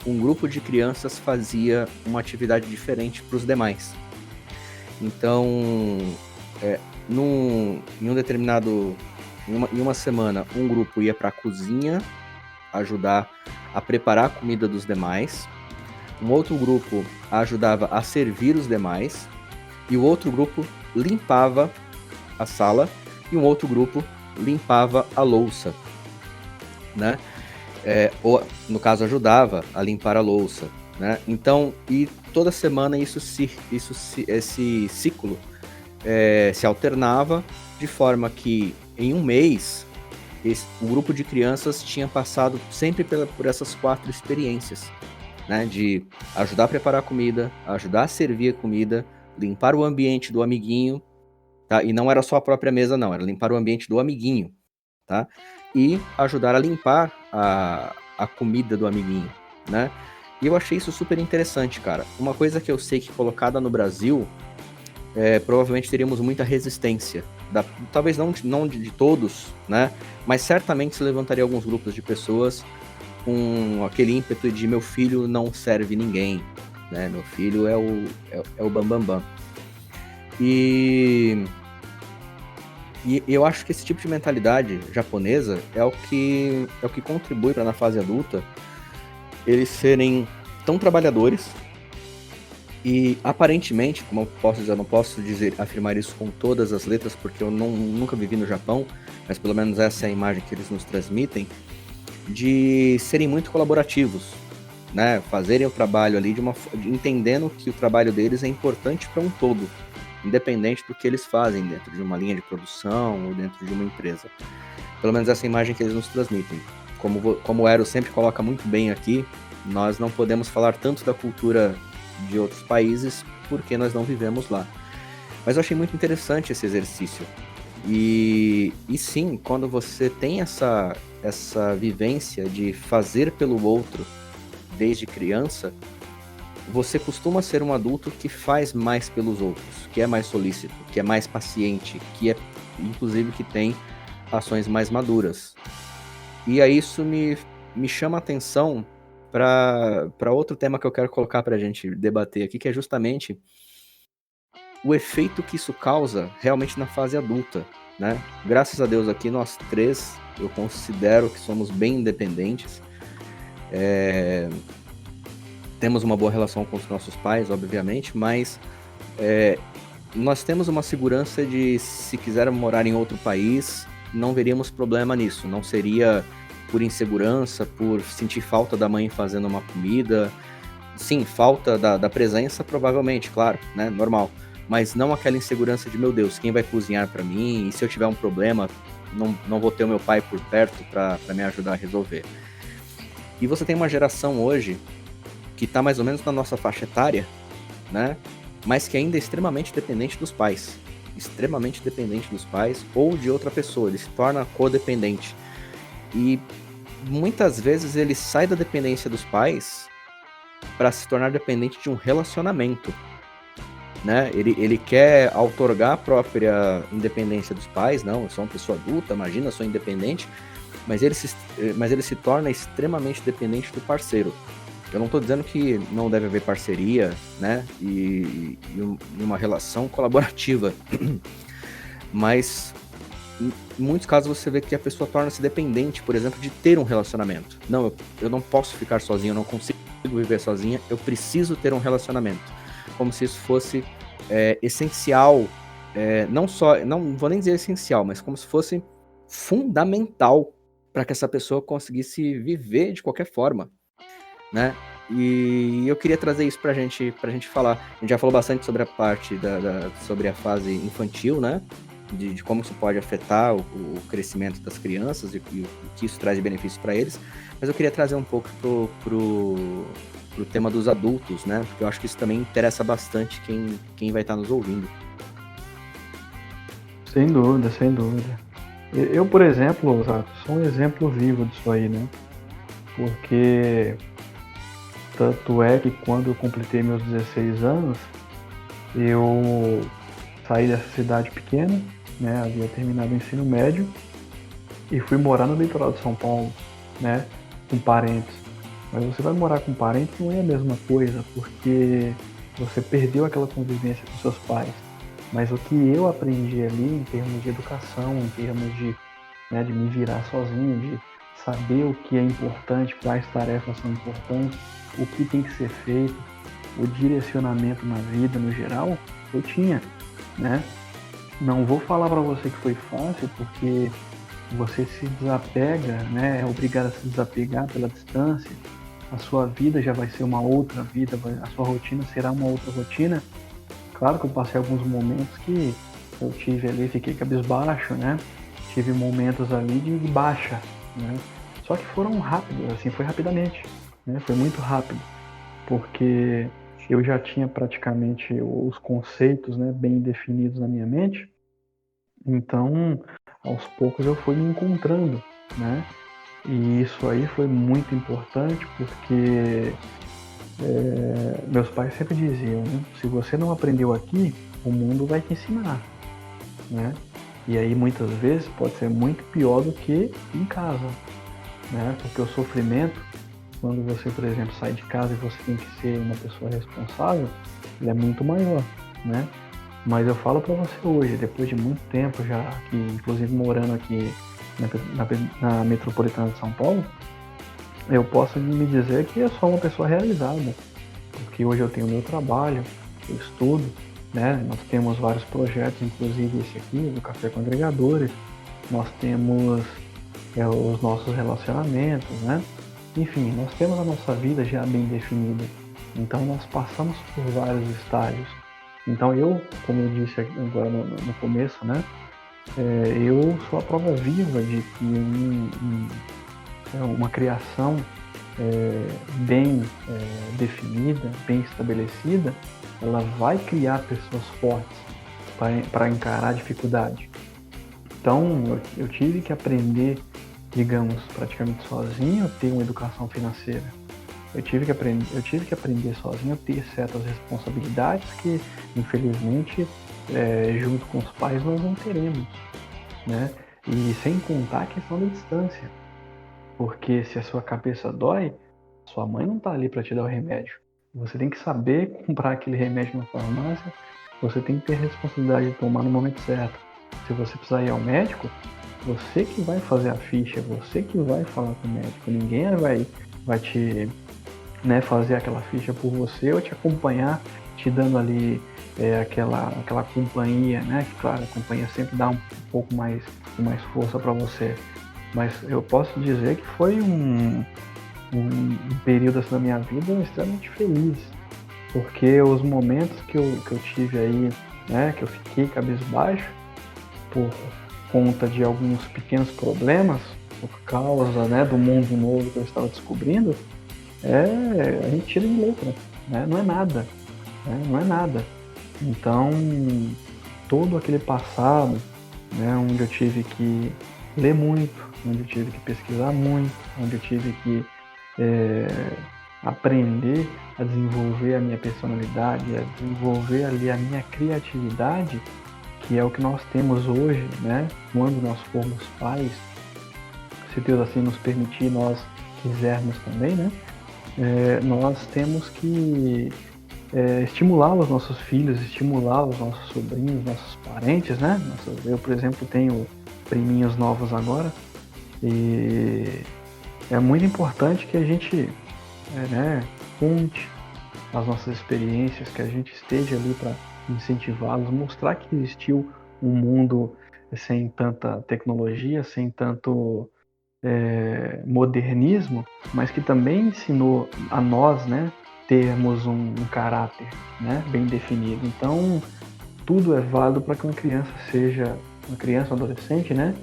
Speaker 1: um grupo de crianças fazia uma atividade diferente para os demais. Então, em uma semana, um grupo ia para a cozinha ajudar a preparar a comida dos demais, um outro grupo ajudava a servir os demais, e o outro grupo limpava a sala, e um outro grupo limpava a louça, né? Ou, no caso, ajudava a limpar a louça, né? Então, e toda semana esse ciclo se alternava, de forma que em um mês o grupo de crianças tinha passado sempre por essas 4 experiências, né? De ajudar a preparar a comida, ajudar a servir a comida, limpar o ambiente do amiguinho, tá? E não era só a própria mesa, não, era limpar o ambiente do amiguinho, tá? E ajudar a limpar a comida do amiguinho, né? E eu achei isso super interessante, cara. Uma coisa que eu sei que colocada no Brasil, provavelmente teríamos muita resistência. Talvez não de todos, né? Mas certamente se levantaria alguns grupos de pessoas com aquele ímpeto de meu filho não serve ninguém, né? Meu filho é o bambambam. E eu acho que esse tipo de mentalidade japonesa é o que contribui para na fase adulta eles serem tão trabalhadores e aparentemente, como eu posso dizer, eu não posso afirmar isso com todas as letras porque eu nunca vivi no Japão, mas pelo menos essa é a imagem que eles nos transmitem, de serem muito colaborativos, né? Fazerem o trabalho ali entendendo que o trabalho deles é importante para um todo, independente do que eles fazem dentro de uma linha de produção ou dentro de uma empresa. Pelo menos essa imagem que eles nos transmitem. Como o Ero sempre coloca muito bem aqui, nós não podemos falar tanto da cultura de outros países porque nós não vivemos lá. Mas eu achei muito interessante esse exercício. E sim, quando você tem essa vivência de fazer pelo outro desde criança, você costuma ser um adulto que faz mais pelos outros, que é mais solícito, que é mais paciente, inclusive que tem ações mais maduras. E aí isso me chama a atenção para outro tema que eu quero colocar para a gente debater aqui, que é justamente o efeito que isso causa realmente na fase adulta, né? Graças a Deus aqui nós três, eu considero que somos bem independentes. Temos uma boa relação com os nossos pais, obviamente, mas nós temos uma segurança de, se quisermos morar em outro país, não veríamos problema nisso. Não seria por insegurança, por sentir falta da mãe fazendo uma comida. Sim, falta da presença, provavelmente, claro, né? Normal. Mas não aquela insegurança de, meu Deus, quem vai cozinhar para mim? E se eu tiver um problema, não vou ter o meu pai por perto para me ajudar a resolver. E você tem uma geração hoje que está mais ou menos na nossa faixa etária, né? Mas que ainda é extremamente dependente dos pais. Extremamente dependente dos pais ou de outra pessoa. Ele se torna codependente. E muitas vezes ele sai da dependência dos pais para se tornar dependente de um relacionamento, né? Ele quer outorgar a própria independência dos pais. Não, eu sou uma pessoa adulta, imagina, eu sou independente. Mas ele se torna extremamente dependente do parceiro. Eu não estou dizendo que não deve haver parceria, né? E uma relação colaborativa. Mas em muitos casos você vê que a pessoa torna-se dependente, por exemplo, de ter um relacionamento. Não, eu não posso ficar sozinho, eu não consigo viver sozinha, eu preciso ter um relacionamento. Como se isso fosse essencial, não vou nem dizer essencial, mas como se fosse fundamental para que essa pessoa conseguisse viver de qualquer forma, né? E eu queria trazer isso pra gente falar. A gente já falou bastante sobre a parte sobre a fase infantil, né? De como isso pode afetar o crescimento das crianças e o que isso traz de benefícios para eles. Mas eu queria trazer um pouco pro tema dos adultos, né? Porque eu acho que isso também interessa bastante quem vai estar nos ouvindo.
Speaker 2: Sem dúvida, sem dúvida. Eu, por exemplo, sou um exemplo vivo disso aí, né? Porque tanto é que quando eu completei meus 16 anos, eu saí dessa cidade pequena, né? Havia terminado o ensino médio e fui morar no litoral de São Paulo, né? Com parentes. Mas você vai morar com parentes não é a mesma coisa, porque você perdeu aquela convivência com seus pais. Mas o que eu aprendi ali em termos de educação, em termos de me virar sozinho, de saber o que é importante, quais tarefas são importantes, o que tem que ser feito, o direcionamento na vida no geral, eu tinha, né? Não vou falar para você que foi fácil, porque você se desapega, né? É obrigado a se desapegar pela distância. A sua vida já vai ser uma outra vida, a sua rotina será uma outra rotina. Claro que eu passei alguns momentos que eu tive ali, fiquei cabisbaixo, né? Tive momentos ali de baixa, né? Só que foram rápidos, assim, foi rapidamente, né? Foi muito rápido, porque eu já tinha praticamente os conceitos, né, bem definidos na minha mente. Então, aos poucos eu fui me encontrando, né? E isso aí foi muito importante, porque meus pais sempre diziam, né? Se você não aprendeu aqui, o mundo vai te ensinar, né? E aí muitas vezes pode ser muito pior do que em casa, né? Porque o sofrimento, quando você, por exemplo, sai de casa e você tem que ser uma pessoa responsável, ele é muito maior, né? Mas eu falo para você hoje, depois de muito tempo já, que inclusive morando aqui na metropolitana de São Paulo, eu posso me dizer que eu sou uma pessoa realizada, porque hoje eu tenho meu trabalho, eu estudo, né? Nós temos vários projetos, inclusive esse aqui, do Café com Agregadores, nós temos os nossos relacionamentos, né? Enfim, nós temos a nossa vida já bem definida, então nós passamos por vários estágios. Então eu, como eu disse agora no começo, né? Eu sou a prova viva de que uma criação bem definida, bem estabelecida, ela vai criar pessoas fortes para encarar a dificuldade. Então eu tive que aprender, digamos, praticamente sozinho, a ter uma educação financeira. Eu tive que aprender sozinho a ter certas responsabilidades que, infelizmente, junto com os pais nós não teremos, né? E sem contar a questão da distância, porque se a sua cabeça dói, sua mãe não está ali para te dar o remédio. Você tem que saber comprar aquele remédio na farmácia, você tem que ter a responsabilidade de tomar no momento certo. Se você precisar ir ao médico, você que vai fazer a ficha, você que vai falar com o médico, ninguém vai te fazer aquela ficha por você ou te acompanhar, te dando ali aquela companhia, né? Que claro, a companhia sempre dá um pouco mais força para você. Mas eu posso dizer que foi um período assim, da minha vida extremamente feliz, porque os momentos que eu tive aí, né, que eu fiquei cabisbaixo por conta de alguns pequenos problemas, por causa, né, do mundo novo que eu estava descobrindo, a gente tira de letra, né? Não é nada, né? Não é nada. Então, todo aquele passado, né, onde eu tive que ler muito, onde eu tive que pesquisar muito, onde eu tive que aprender a desenvolver a minha personalidade, a desenvolver ali a minha criatividade, que é o que nós temos hoje, né? Quando nós formos pais, se Deus assim nos permitir, nós quisermos também, né? Nós temos que estimular os nossos filhos, estimular os nossos sobrinhos, nossos parentes, né? Eu, por exemplo, tenho priminhos novos agora e é muito importante que a gente conte as nossas experiências, que a gente esteja ali para incentivá-los, mostrar que existiu um mundo sem tanta tecnologia, sem tanto modernismo, mas que também ensinou a nós, né, termos um caráter, né, bem definido. Então, tudo é válido para que uma criança seja, uma criança, um adolescente, né,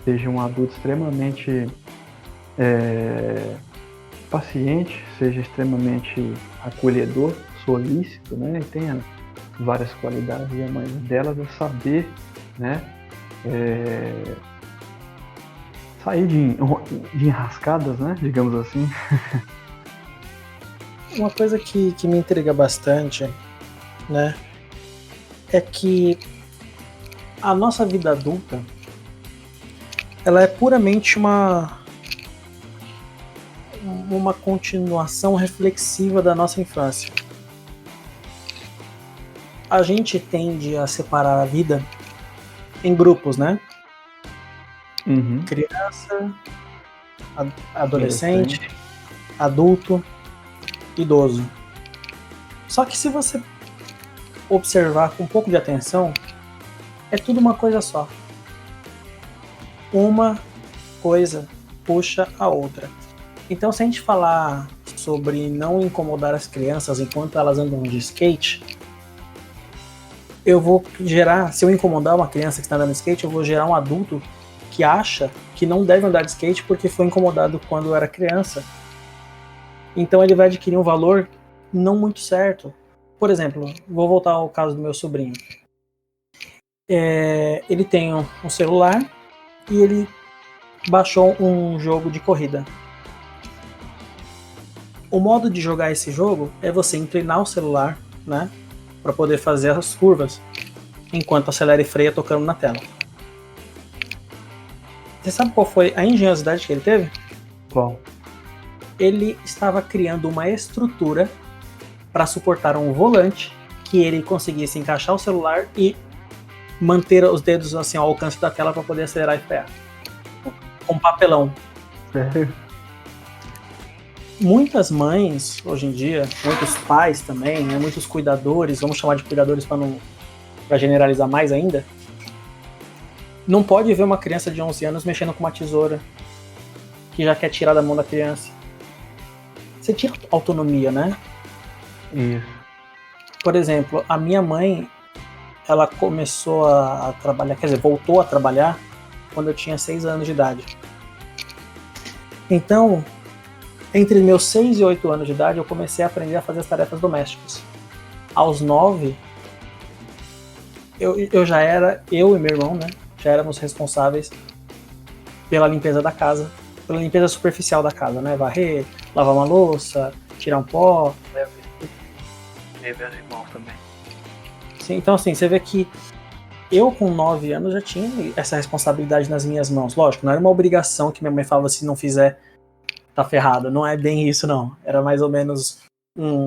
Speaker 2: seja um adulto extremamente paciente, seja extremamente acolhedor, solícito, né, e tenha várias qualidades, e a maioria delas é saber, né, sair de enrascadas, né, digamos assim.
Speaker 3: Uma coisa que me intriga bastante, né, é que a nossa vida adulta, ela é puramente uma continuação reflexiva da nossa infância. A gente tende a separar a vida em grupos, né?
Speaker 2: Uhum.
Speaker 3: Criança, adolescente, adulto, idoso. Só que se você observar com um pouco de atenção, é tudo uma coisa só. Uma coisa puxa a outra. Então, se a gente falar sobre não incomodar as crianças enquanto elas andam de skate, eu vou gerar, se eu incomodar uma criança que está andando de skate, eu vou gerar um adulto que acha que não deve andar de skate porque foi incomodado quando era criança. Então ele vai adquirir um valor não muito certo. Por exemplo, vou voltar ao caso do meu sobrinho. Ele tem um celular e ele baixou um jogo de corrida. O modo de jogar esse jogo é você inclinar o celular, né, para poder fazer as curvas, enquanto acelera e freia tocando na tela. Você sabe qual foi a engenhosidade que ele teve?
Speaker 2: Qual?
Speaker 3: Ele estava criando uma estrutura para suportar um volante que ele conseguisse encaixar o celular e manter os dedos assim ao alcance da tela para poder acelerar e frear. Com papelão.
Speaker 2: Sério?
Speaker 3: Muitas mães, hoje em dia, muitos pais também, né, muitos cuidadores, vamos chamar de cuidadores para generalizar mais ainda, não pode ver uma criança de 11 anos mexendo com uma tesoura que já quer tirar da mão da criança. Você tira autonomia, né?
Speaker 2: Isso.
Speaker 3: Por exemplo, a minha mãe, ela começou a trabalhar, quer dizer, voltou a trabalhar quando eu tinha 6 anos de idade. Então, entre meus 6 e 8 anos de idade, eu comecei a aprender a fazer as tarefas domésticas. Aos 9, eu e meu irmão, né, já éramos responsáveis pela limpeza da casa, pela limpeza superficial da casa, né, varrer, lavar uma louça, tirar um pó.
Speaker 2: Meus irmãos também.
Speaker 3: Sim, então assim, você vê que eu com 9 anos já tinha essa responsabilidade nas minhas mãos. Lógico, não era uma obrigação que minha mãe falava, se não fizer, tá ferrado. Não é bem isso, não. Era mais ou menos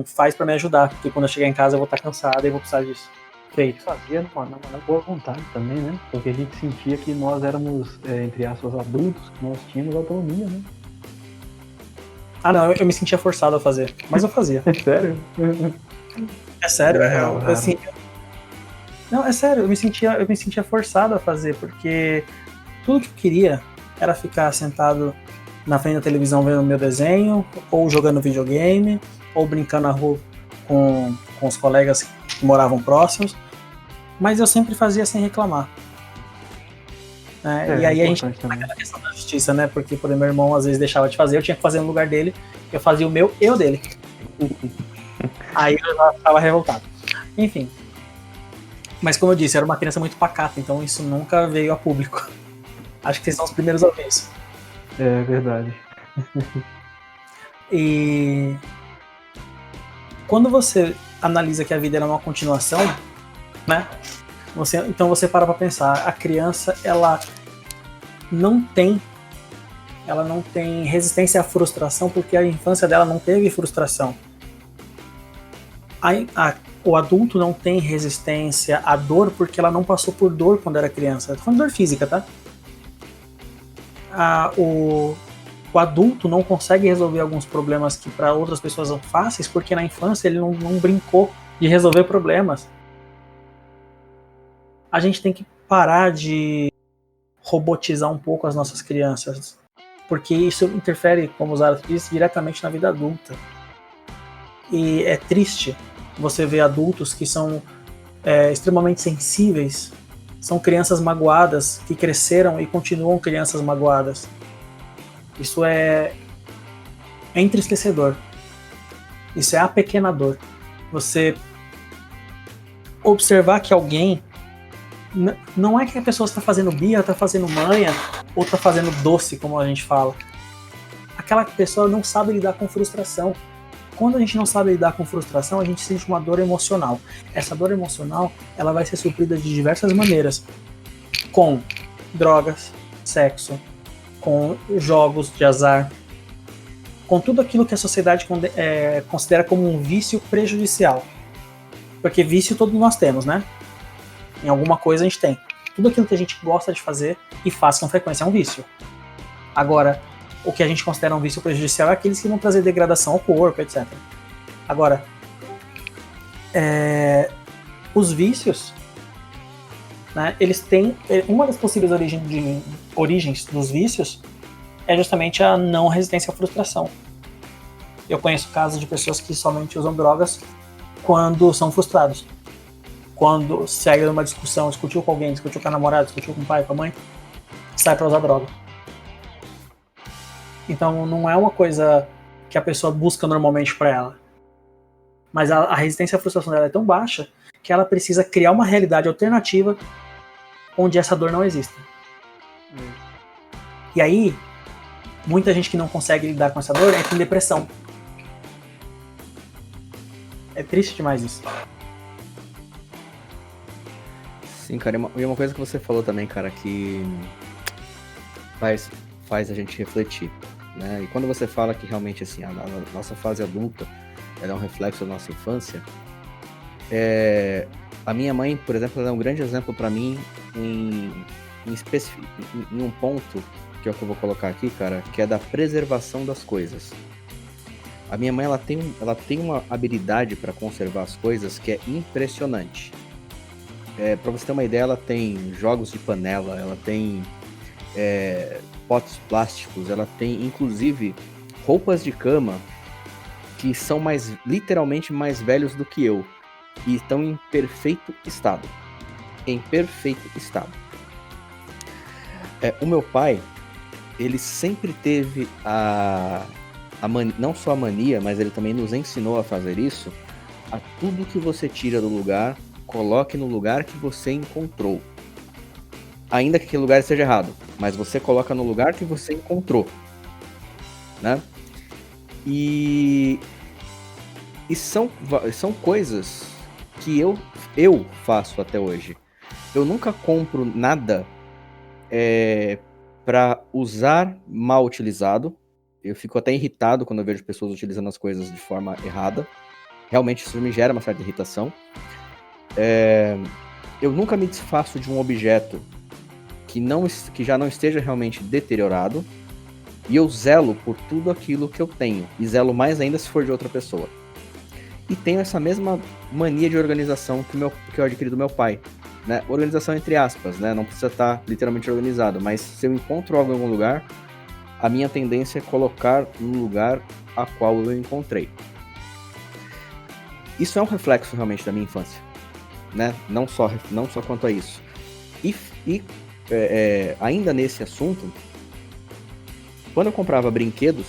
Speaker 3: faz pra me ajudar, porque quando eu chegar em casa eu vou estar cansado e vou precisar disso. Feito.
Speaker 2: Fazia na boa vontade também, né? Porque a gente sentia que nós éramos, entre aspas, adultos, que nós tínhamos autonomia, né?
Speaker 3: Ah, não, eu me sentia forçado a fazer, mas eu fazia.
Speaker 2: É sério?
Speaker 3: É sério,
Speaker 2: É
Speaker 3: assim, não, é sério, eu me sentia forçado a fazer, porque tudo que eu queria era ficar sentado na frente da televisão vendo meu desenho, ou jogando videogame, ou brincando na rua com os colegas que moravam próximos, mas eu sempre fazia sem reclamar. E aí a gente tem aquela questão da justiça, né? Porque por exemplo, meu irmão às vezes deixava de fazer, eu tinha que fazer no lugar dele, eu fazia o meu e o dele. Aí eu já estava revoltado. Enfim. Mas como eu disse, era uma criança muito pacata, então isso nunca veio a público. Acho que vocês são os primeiros a ver isso.
Speaker 2: É verdade.
Speaker 3: E quando você analisa que a vida era uma continuação, né? Então você para pensar, a criança ela não tem resistência à frustração porque a infância dela não teve frustração. O adulto não tem resistência à dor porque ela não passou por dor quando era criança. Tô falando de dor física, tá? O adulto não consegue resolver alguns problemas que para outras pessoas são fáceis porque na infância ele não brincou de resolver problemas. A gente tem que parar de robotizar um pouco as nossas crianças, porque isso interfere, como o Zara disse, diretamente na vida adulta. E é triste você ver adultos que são extremamente sensíveis, são crianças magoadas, que cresceram e continuam crianças magoadas. Isso é entristecedor. Isso é apequenador. Você observar que alguém não é que a pessoa está fazendo birra, está fazendo manha ou está fazendo doce, como a gente fala. Aquela pessoa não sabe lidar com frustração. Quando a gente não sabe lidar com frustração, a gente sente uma dor emocional. Essa dor emocional, ela vai ser suprida de diversas maneiras. Com drogas, sexo, com jogos de azar, com tudo aquilo que a sociedade considera como um vício prejudicial. Porque vício todos nós temos, né? Em alguma coisa a gente tem. Tudo aquilo que a gente gosta de fazer e faz com frequência é um vício. Agora, o que a gente considera um vício prejudicial é aqueles que vão trazer degradação ao corpo, etc. Agora, os vícios, né, eles têm... Uma das possíveis origens dos vícios é justamente a não resistência à frustração. Eu conheço casos de pessoas que somente usam drogas quando são frustrados. Quando segue numa discussão, discutiu com alguém, discutiu com a namorada, discutiu com o pai, com a mãe, sai pra usar droga. Então não é uma coisa que a pessoa busca normalmente pra ela. Mas a resistência à frustração dela é tão baixa que ela precisa criar uma realidade alternativa onde essa dor não exista. E aí, muita gente que não consegue lidar com essa dor entra em depressão. É triste demais isso.
Speaker 1: Sim, cara, e uma coisa que você falou também, cara, que faz a gente refletir, né? E quando você fala que realmente, assim, a nossa fase adulta, ela é um reflexo da nossa infância, a minha mãe, por exemplo, ela é um grande exemplo para mim em um ponto, que é o que eu vou colocar aqui, cara, que é da preservação das coisas. A minha mãe, ela tem uma habilidade para conservar as coisas que é impressionante. Para você ter uma ideia, ela tem jogos de panela, ela tem potes plásticos, ela tem inclusive roupas de cama que são literalmente mais velhos do que eu e estão em perfeito estado. Em perfeito estado. O meu pai, ele sempre teve não só a mania, mas ele também nos ensinou a fazer isso. A tudo que você tira do lugar, coloque no lugar que você encontrou. Ainda que aquele lugar esteja errado, mas você coloca no lugar que você encontrou, né? E são coisas que eu faço até hoje. Eu nunca compro nada para usar mal utilizado. Eu fico até irritado quando eu vejo pessoas utilizando as coisas de forma errada. Realmente isso me gera uma certa irritação. Eu nunca me desfaço de um objeto que já não esteja realmente deteriorado, e eu zelo por tudo aquilo que eu tenho, e zelo mais ainda se for de outra pessoa. E tenho essa mesma mania de organização que eu adquiri do meu pai, né? Organização entre aspas, né? Não precisa estar literalmente organizado, mas se eu encontro algo em algum lugar, a minha tendência é colocar no lugar a qual eu encontrei. Isso é um reflexo realmente da minha infância, né? Não só quanto a isso. E ainda nesse assunto, quando eu comprava brinquedos,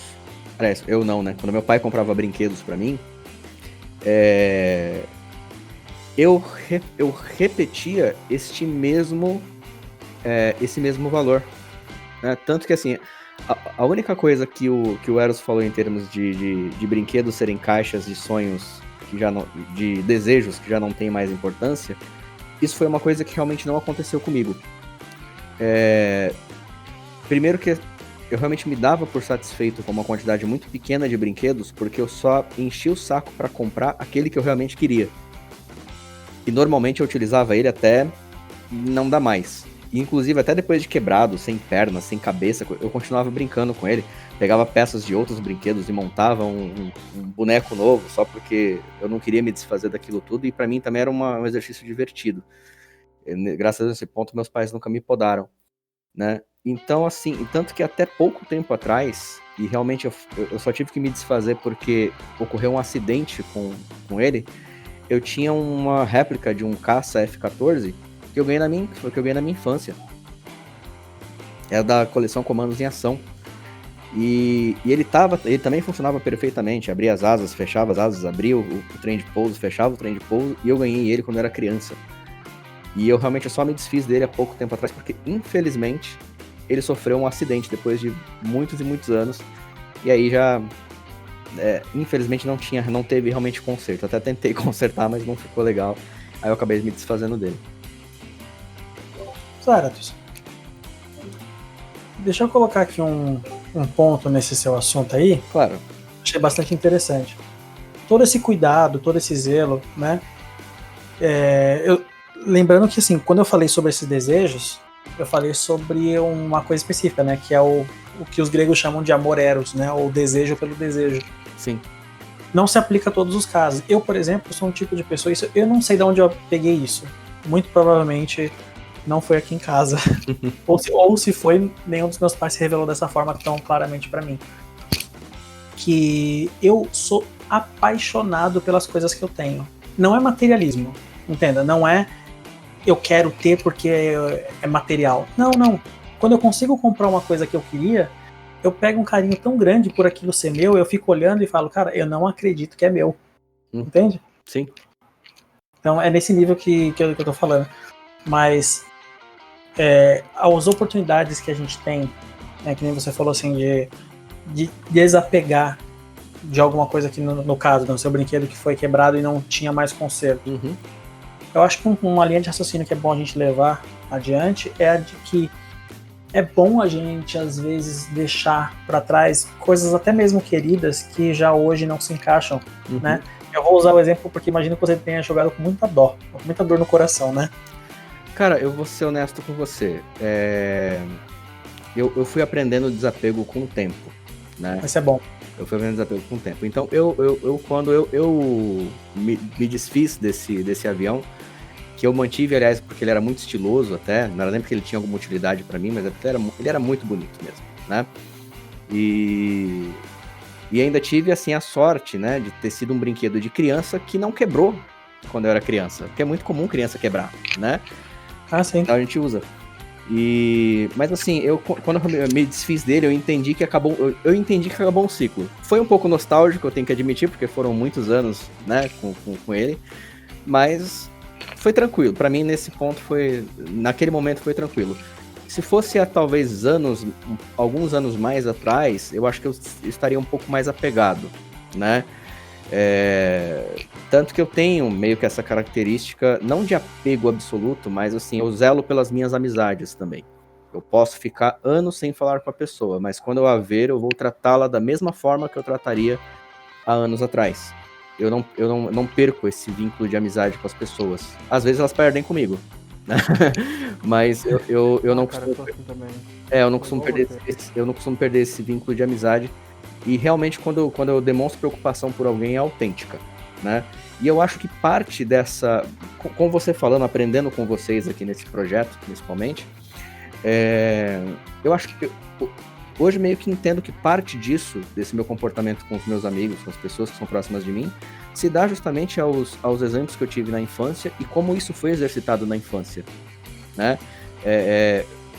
Speaker 1: aliás, eu não, né? Quando meu pai comprava brinquedos pra mim, eu repetia este mesmo valor, né? Tanto que assim, a única coisa que o Eros falou em termos de brinquedos serem caixas de sonhos de desejos que já não tem mais importância, isso foi uma coisa que realmente não aconteceu comigo. Primeiro que eu realmente me dava por satisfeito com uma quantidade muito pequena de brinquedos, porque eu só enchi o saco para comprar aquele que eu realmente queria. E normalmente eu utilizava ele até não dar mais. E, inclusive até depois de quebrado, sem perna, sem cabeça, eu continuava brincando com ele. Pegava peças de outros brinquedos e montava um boneco novo, só porque eu não queria me desfazer daquilo tudo. E para mim também era um exercício divertido. Graças a Deus, nesse ponto, meus pais nunca me podaram, né? Então, assim, tanto que até pouco tempo atrás, e realmente eu só tive que me desfazer porque ocorreu um acidente com ele, eu tinha uma réplica de um caça F-14 que eu ganhei na minha infância. Era da coleção Comandos em Ação. E ele também funcionava perfeitamente, abria as asas, fechava as asas, abria o trem de pouso, fechava o trem de pouso, e eu ganhei ele quando eu era criança. E eu realmente só me desfiz dele há pouco tempo atrás, porque infelizmente ele sofreu um acidente depois de muitos e muitos anos, e aí já infelizmente não teve realmente conserto. Até tentei consertar, mas não ficou legal, aí eu acabei me desfazendo dele.
Speaker 3: Zaratus, deixa eu colocar aqui um ponto nesse seu assunto aí.
Speaker 1: Claro.
Speaker 3: Achei bastante interessante. Todo esse cuidado, todo esse zelo, né? Lembrando que, assim, quando eu falei sobre esses desejos, eu falei sobre uma coisa específica, né? Que é o que os gregos chamam de amor eros, né? Ou desejo pelo desejo.
Speaker 1: Sim.
Speaker 3: Não se aplica a todos os casos. Eu, por exemplo, sou um tipo de pessoa... eu não sei de onde eu peguei isso. Muito provavelmente não foi aqui em casa. ou se foi, nenhum dos meus pais se revelou dessa forma tão claramente pra mim. Que eu sou apaixonado pelas coisas que eu tenho. Não é materialismo, entenda? Não é eu quero ter porque é material. Não. Quando eu consigo comprar uma coisa que eu queria, eu pego um carinho tão grande por aquilo ser meu, eu fico olhando e falo, cara, eu não acredito que é meu. Entende?
Speaker 1: Sim.
Speaker 3: Então é nesse nível que eu tô falando. Mas as oportunidades que a gente tem, que nem você falou assim, de desapegar de alguma coisa que, no caso, no seu brinquedo que foi quebrado e não tinha mais conserto.
Speaker 1: Uhum.
Speaker 3: Eu acho que uma linha de raciocínio que é bom a gente levar adiante é a de que é bom a gente, às vezes, deixar para trás coisas até mesmo queridas que já hoje não se encaixam, né? Eu vou usar o exemplo porque imagino que você tenha jogado com muita dó, com muita dor no coração, né?
Speaker 1: Cara, eu vou ser honesto com você. Eu fui aprendendo desapego com o tempo, né?
Speaker 3: Isso é bom.
Speaker 1: Eu fui aprendendo desapego com o tempo. Então, quando eu me desfiz desse avião, que eu mantive, aliás, porque ele era muito estiloso até, não era nem porque ele tinha alguma utilidade pra mim, mas é porque ele era muito bonito mesmo, né? E ainda tive, assim, a sorte, né, de ter sido um brinquedo de criança que não quebrou quando eu era criança, porque é muito comum criança quebrar, né?
Speaker 3: Ah, sim.
Speaker 1: Então a gente usa. Mas assim, quando eu me desfiz dele, eu entendi que acabou um ciclo. Foi um pouco nostálgico, eu tenho que admitir, porque foram muitos anos, né, com ele, mas foi tranquilo. Pra mim, nesse ponto, naquele momento foi tranquilo. Se fosse há talvez alguns anos mais atrás, eu acho que eu estaria um pouco mais apegado, né? Tanto que eu tenho meio que essa característica, não de apego absoluto, mas assim, eu zelo pelas minhas amizades também. Eu posso ficar anos sem falar com a pessoa, mas quando eu a ver, eu vou tratá-la da mesma forma que eu trataria há anos atrás. Eu não perco esse vínculo de amizade com as pessoas. Às vezes elas perdem comigo, né? Mas eu não costumo. Eu não costumo perder esse vínculo de amizade. E realmente, quando eu demonstro preocupação por alguém, é autêntica, né? E eu acho que parte dessa... Com você falando, aprendendo com vocês aqui nesse projeto, principalmente, eu acho que... Hoje meio que entendo que parte disso, desse meu comportamento com os meus amigos, com as pessoas que são próximas de mim, se dá justamente aos exemplos que eu tive na infância e como isso foi exercitado na infância, né?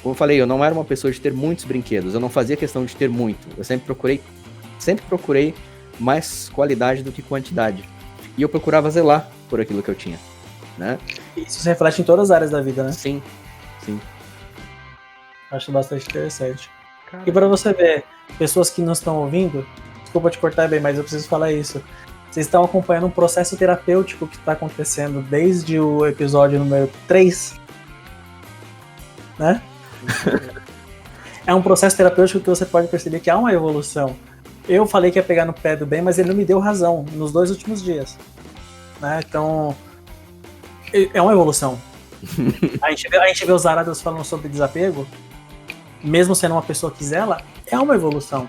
Speaker 1: Como eu falei, eu não era uma pessoa de ter muitos brinquedos, eu não fazia questão de ter muito, eu sempre procurei mais qualidade do que quantidade. E eu procurava zelar por aquilo que eu tinha, né?
Speaker 3: Isso se reflete em todas as áreas da vida, né?
Speaker 1: Sim.
Speaker 3: Acho bastante interessante. Cara, e para você ver, pessoas que não estão ouvindo, desculpa te cortar bem, mas eu preciso falar isso. Vocês estão acompanhando um processo terapêutico que está acontecendo desde o episódio número 3, né? É um processo terapêutico que você pode perceber que há uma evolução. Eu falei que ia pegar no pé do bem, mas ele não me deu razão nos 2 últimos dias, né? Então, é uma evolução. A gente vê os Arados falando sobre desapego, mesmo sendo uma pessoa que zela, é uma evolução.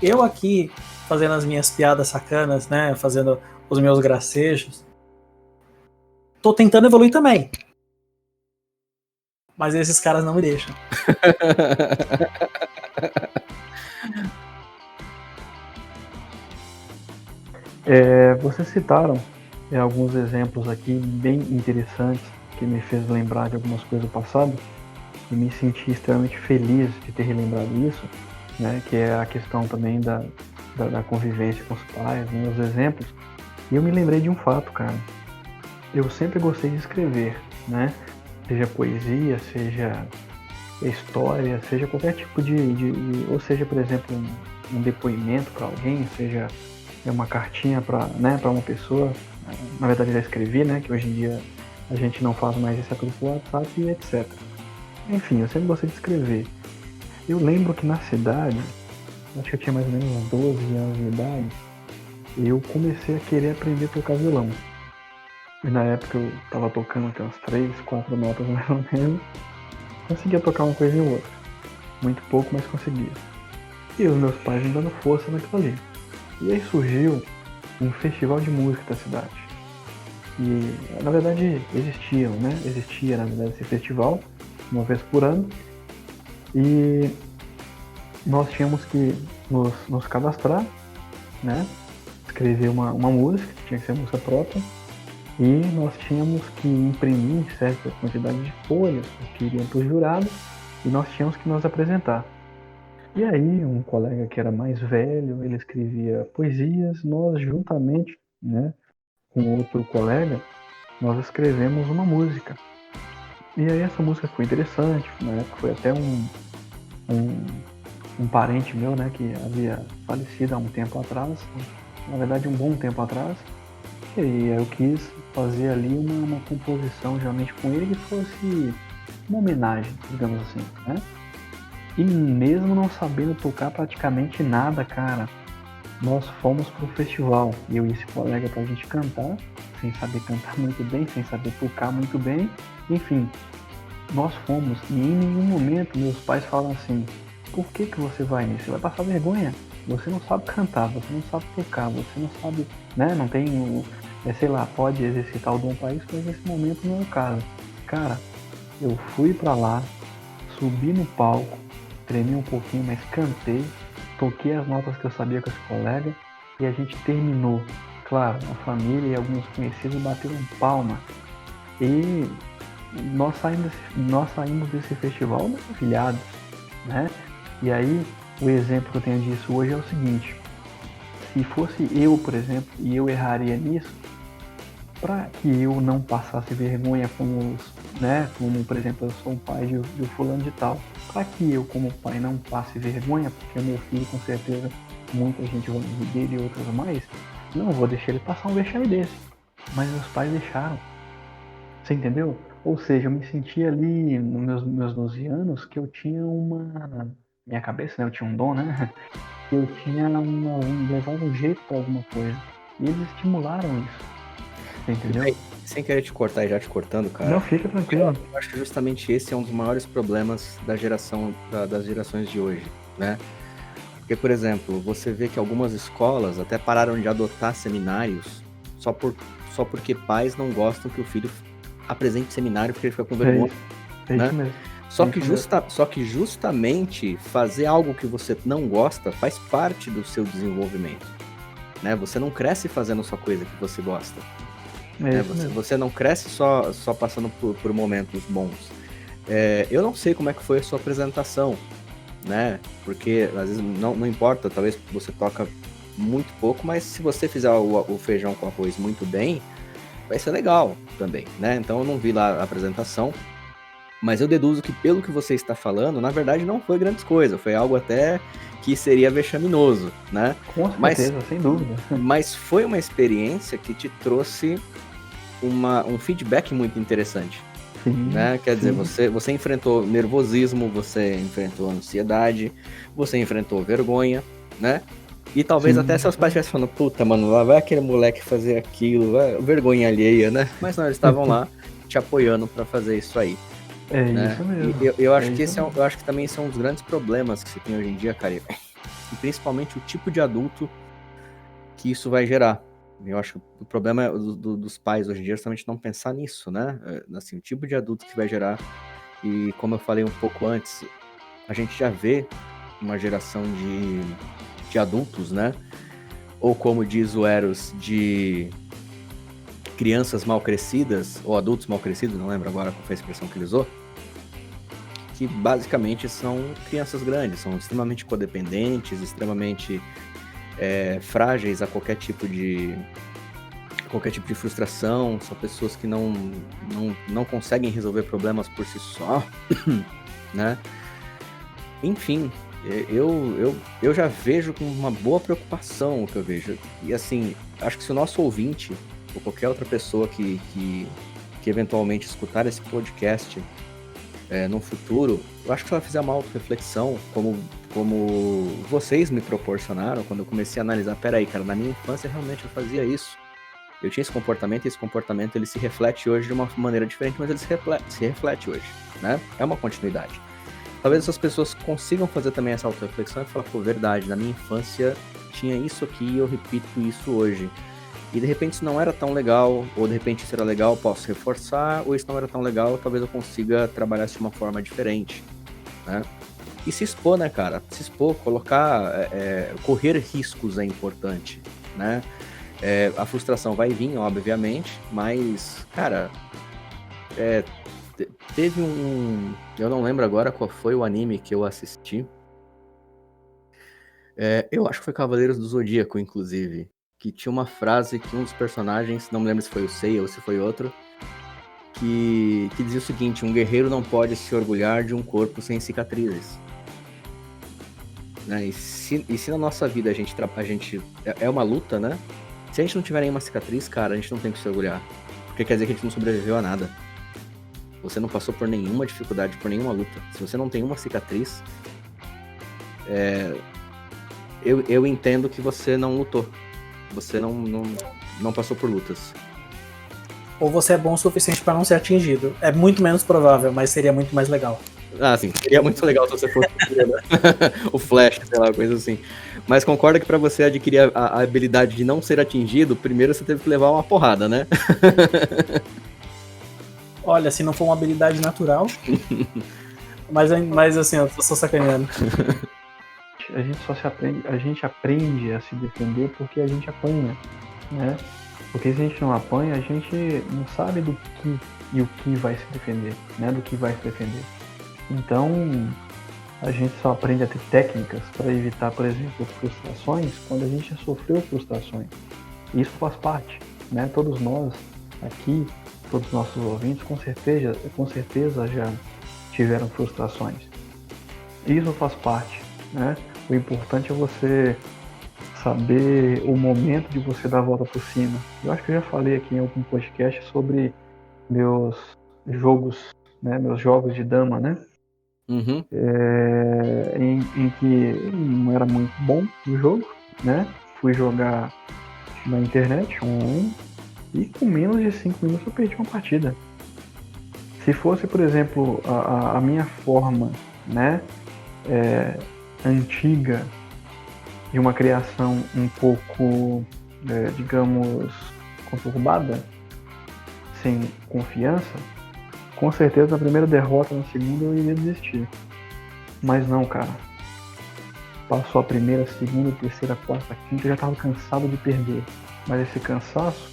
Speaker 3: Eu aqui, fazendo as minhas piadas sacanas, né, fazendo os meus gracejos, tô tentando evoluir também. Mas esses caras não me deixam.
Speaker 2: Vocês citaram alguns exemplos aqui bem interessantes que me fez lembrar de algumas coisas do passado e me senti extremamente feliz de ter relembrado isso, né, que é a questão também da convivência com os pais, né, os exemplos. E eu me lembrei de um fato, cara. Eu sempre gostei de escrever, né, seja poesia, seja história, seja qualquer tipo ou seja, por exemplo, um depoimento para alguém, seja uma cartinha para uma pessoa. Na verdade, eu já escrevi, né, que hoje em dia a gente não faz mais isso pelo WhatsApp e etc. Enfim, eu sempre gostei de escrever. Eu lembro que na cidade, acho que eu tinha mais ou menos uns 12 anos de idade, eu comecei a querer aprender a tocar violão. E na época eu tava tocando até umas 3, 4 notas mais ou menos. Conseguia tocar uma coisa ou outra. Muito pouco, mas conseguia. E os meus pais me dando força naquilo ali. E aí surgiu um festival de música da cidade. E na verdade existia, na verdade esse festival, uma vez por ano. E nós tínhamos que nos cadastrar, né? Escrever uma música, tinha que ser música própria. E nós tínhamos que imprimir certa quantidade de folhas que iriam para o jurado e nós tínhamos que nos apresentar. E aí um colega que era mais velho, ele escrevia poesias, nós juntamente, né, com outro colega, nós escrevemos uma música. E aí essa música foi interessante, na época foi até um parente meu, né, que havia falecido há um tempo atrás, na verdade um bom tempo atrás, e eu quis fazer ali uma composição geralmente com ele que fosse uma homenagem, digamos assim, né? E mesmo não sabendo tocar praticamente nada, cara, nós fomos pro festival, eu e esse colega, pra gente cantar, sem saber cantar muito bem, sem saber tocar muito bem, enfim, nós fomos e em nenhum momento meus pais falam assim, por que você vai nisso? Você vai passar vergonha, você não sabe cantar, você não sabe tocar, você não sabe, né, não tem, sei lá, pode exercitar o dom para isso, mas nesse momento não é o caso. Cara, eu fui pra lá, subi no palco, tremi um pouquinho, mas cantei, toquei as notas que eu sabia com esse colega e a gente terminou. Claro, a família e alguns conhecidos bateram palma. E nós saímos desse festival maravilhados, né? E aí, o exemplo que eu tenho disso hoje é o seguinte: se fosse eu, por exemplo, e eu erraria nisso, para que eu não passasse vergonha como, né, como por exemplo eu sou um pai de fulano de tal, para que eu como pai não passe vergonha, porque o meu filho com certeza muita gente vai rir dele e outros mais, não vou deixar ele passar um vexame desse, mas meus pais deixaram, você entendeu? Ou seja, eu me senti ali nos meus 12 anos que eu tinha minha cabeça, né, eu tinha um dom, né, que eu tinha levava um jeito para alguma coisa, e eles estimularam isso. Entendeu?
Speaker 1: Bem, sem querer te cortar e já te cortando, cara.
Speaker 2: Não, fica tranquilo.
Speaker 1: Eu acho que justamente esse é um dos maiores problemas das gerações de hoje, né? Porque, por exemplo, você vê que algumas escolas até pararam de adotar seminários só porque pais não gostam que o filho apresente seminário porque ele fica com vergonha.
Speaker 2: É
Speaker 1: né?
Speaker 2: isso mesmo.
Speaker 1: Só que justamente fazer algo que você não gosta faz parte do seu desenvolvimento, né? Você não cresce fazendo só coisa que você gosta. Você não cresce só passando por momentos bons. Eu não sei como é que foi a sua apresentação, né? Porque às vezes não importa, talvez você toca muito pouco, mas se você fizer o feijão com arroz muito bem, vai ser legal também, né? Então eu não vi lá a apresentação, mas eu deduzo que pelo que você está falando, na verdade não foi grandes coisas, foi algo até que seria vexaminoso, né?
Speaker 2: Com certeza, sem dúvida.
Speaker 1: Mas foi uma experiência que te trouxe um feedback muito interessante,
Speaker 2: Sim,
Speaker 1: né? Quer dizer,
Speaker 2: sim.
Speaker 1: você enfrentou nervosismo, você enfrentou ansiedade, você enfrentou vergonha, né? E talvez
Speaker 2: Sim.
Speaker 1: até seus pais estivessem falando, puta, mano, lá vai aquele moleque fazer aquilo, vergonha alheia, né? Mas não, eles estavam lá te apoiando para fazer isso aí.
Speaker 2: É
Speaker 1: né?
Speaker 2: isso mesmo.
Speaker 1: E eu acho que eu acho que também são um dos grandes problemas que se tem hoje em dia, cara. E principalmente o tipo de adulto que isso vai gerar. Eu acho que o problema dos pais hoje em dia é justamente não pensar nisso, né? Assim, o tipo de adulto que vai gerar. E como eu falei um pouco antes, a gente já vê uma geração de adultos, né? Ou como diz o Eros, de crianças mal crescidas, ou adultos mal crescidos, não lembro agora qual foi a expressão que ele usou, que basicamente são crianças grandes, são extremamente codependentes, extremamente frágeis a qualquer tipo de frustração, são pessoas que não conseguem resolver problemas por si só, né? Enfim, eu já vejo com uma boa preocupação o que eu vejo. E assim, acho que se o nosso ouvinte, ou qualquer outra pessoa que eventualmente escutar esse podcast no futuro, eu acho que se ela fizer uma auto-reflexão, como vocês me proporcionaram, quando eu comecei a analisar, peraí, cara, na minha infância realmente eu fazia isso. Eu tinha esse comportamento, e esse comportamento ele se reflete hoje de uma maneira diferente, mas ele se reflete hoje, né? É uma continuidade. Talvez essas pessoas consigam fazer também essa auto-reflexão e falar, pô, verdade, na minha infância tinha isso aqui e eu repito isso hoje. E de repente isso não era tão legal, ou de repente isso era legal, posso reforçar, ou isso não era tão legal, talvez eu consiga trabalhar isso de uma forma diferente, né? E se expor, né, cara? Se expor, correr riscos é importante, né? A frustração vai vir, obviamente, mas, cara, teve eu não lembro agora qual foi o anime que eu assisti. Eu acho que foi Cavaleiros do Zodíaco, inclusive, que tinha uma frase que um dos personagens, não me lembro se foi o Seiya ou se foi outro, que dizia o seguinte: um guerreiro não pode se orgulhar de um corpo sem cicatrizes. né? E se na nossa vida a gente é uma luta, né? Se a gente não tiver nenhuma cicatriz, cara, a gente não tem que se orgulhar. Porque quer dizer que a gente não sobreviveu a nada. Você não passou por nenhuma dificuldade, por nenhuma luta. Se você não tem uma cicatriz, eu entendo que você não lutou. Você não passou por lutas.
Speaker 3: Ou você é bom o suficiente para não ser atingido. É muito menos provável, mas seria muito mais legal.
Speaker 1: Ah, sim. Seria muito legal se você fosse o Flash, sei lá, coisa assim. Mas concorda que pra você adquirir a habilidade de não ser atingido, primeiro você teve que levar uma porrada, né?
Speaker 3: Olha, se não for uma habilidade natural. mas assim, eu tô só sacaneando.
Speaker 2: A gente aprende a se defender porque a gente apanha, né? Porque se a gente não apanha, a gente não sabe do que e o que vai se defender, né? Do que vai se defender. Então, a gente só aprende a ter técnicas para evitar, por exemplo, frustrações quando a gente já sofreu frustrações. Isso faz parte, né? Todos nós aqui, todos os nossos ouvintes, com certeza já tiveram frustrações. Isso faz parte, né? O importante é você saber o momento de você dar a volta por cima. Eu acho que eu já falei aqui em algum podcast sobre meus jogos, né? Meus jogos de dama, né?
Speaker 1: Uhum.
Speaker 2: Em que não era muito bom o jogo, né? Fui jogar na internet e com menos de 5 minutos eu perdi uma partida. Se fosse, por exemplo, a minha forma, né, antiga de uma criação um pouco, digamos, conturbada, sem confiança, com certeza na primeira derrota, na segunda eu iria desistir. Mas não, cara. Passou a primeira, segunda, terceira, quarta, quinta, eu já estava cansado de perder. Mas esse cansaço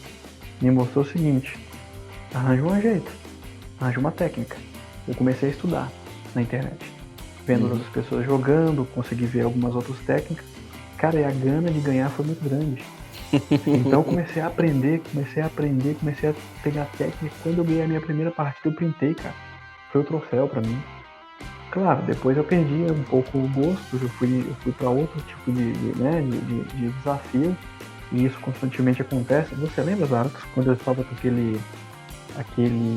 Speaker 2: me mostrou o seguinte: arranja um jeito, arranja uma técnica. Eu comecei a estudar na internet, vendo outras pessoas jogando, consegui ver algumas outras técnicas. Cara, e a gana de ganhar foi muito grande. Então eu comecei a aprender, comecei a pegar técnica. Quando eu ganhei a minha primeira partida, eu printei, cara. Foi o troféu pra mim. Claro, depois eu perdi um pouco o gosto, eu fui para outro tipo de desafio, e isso constantemente acontece. Você lembra, Zarcos, quando eu estava com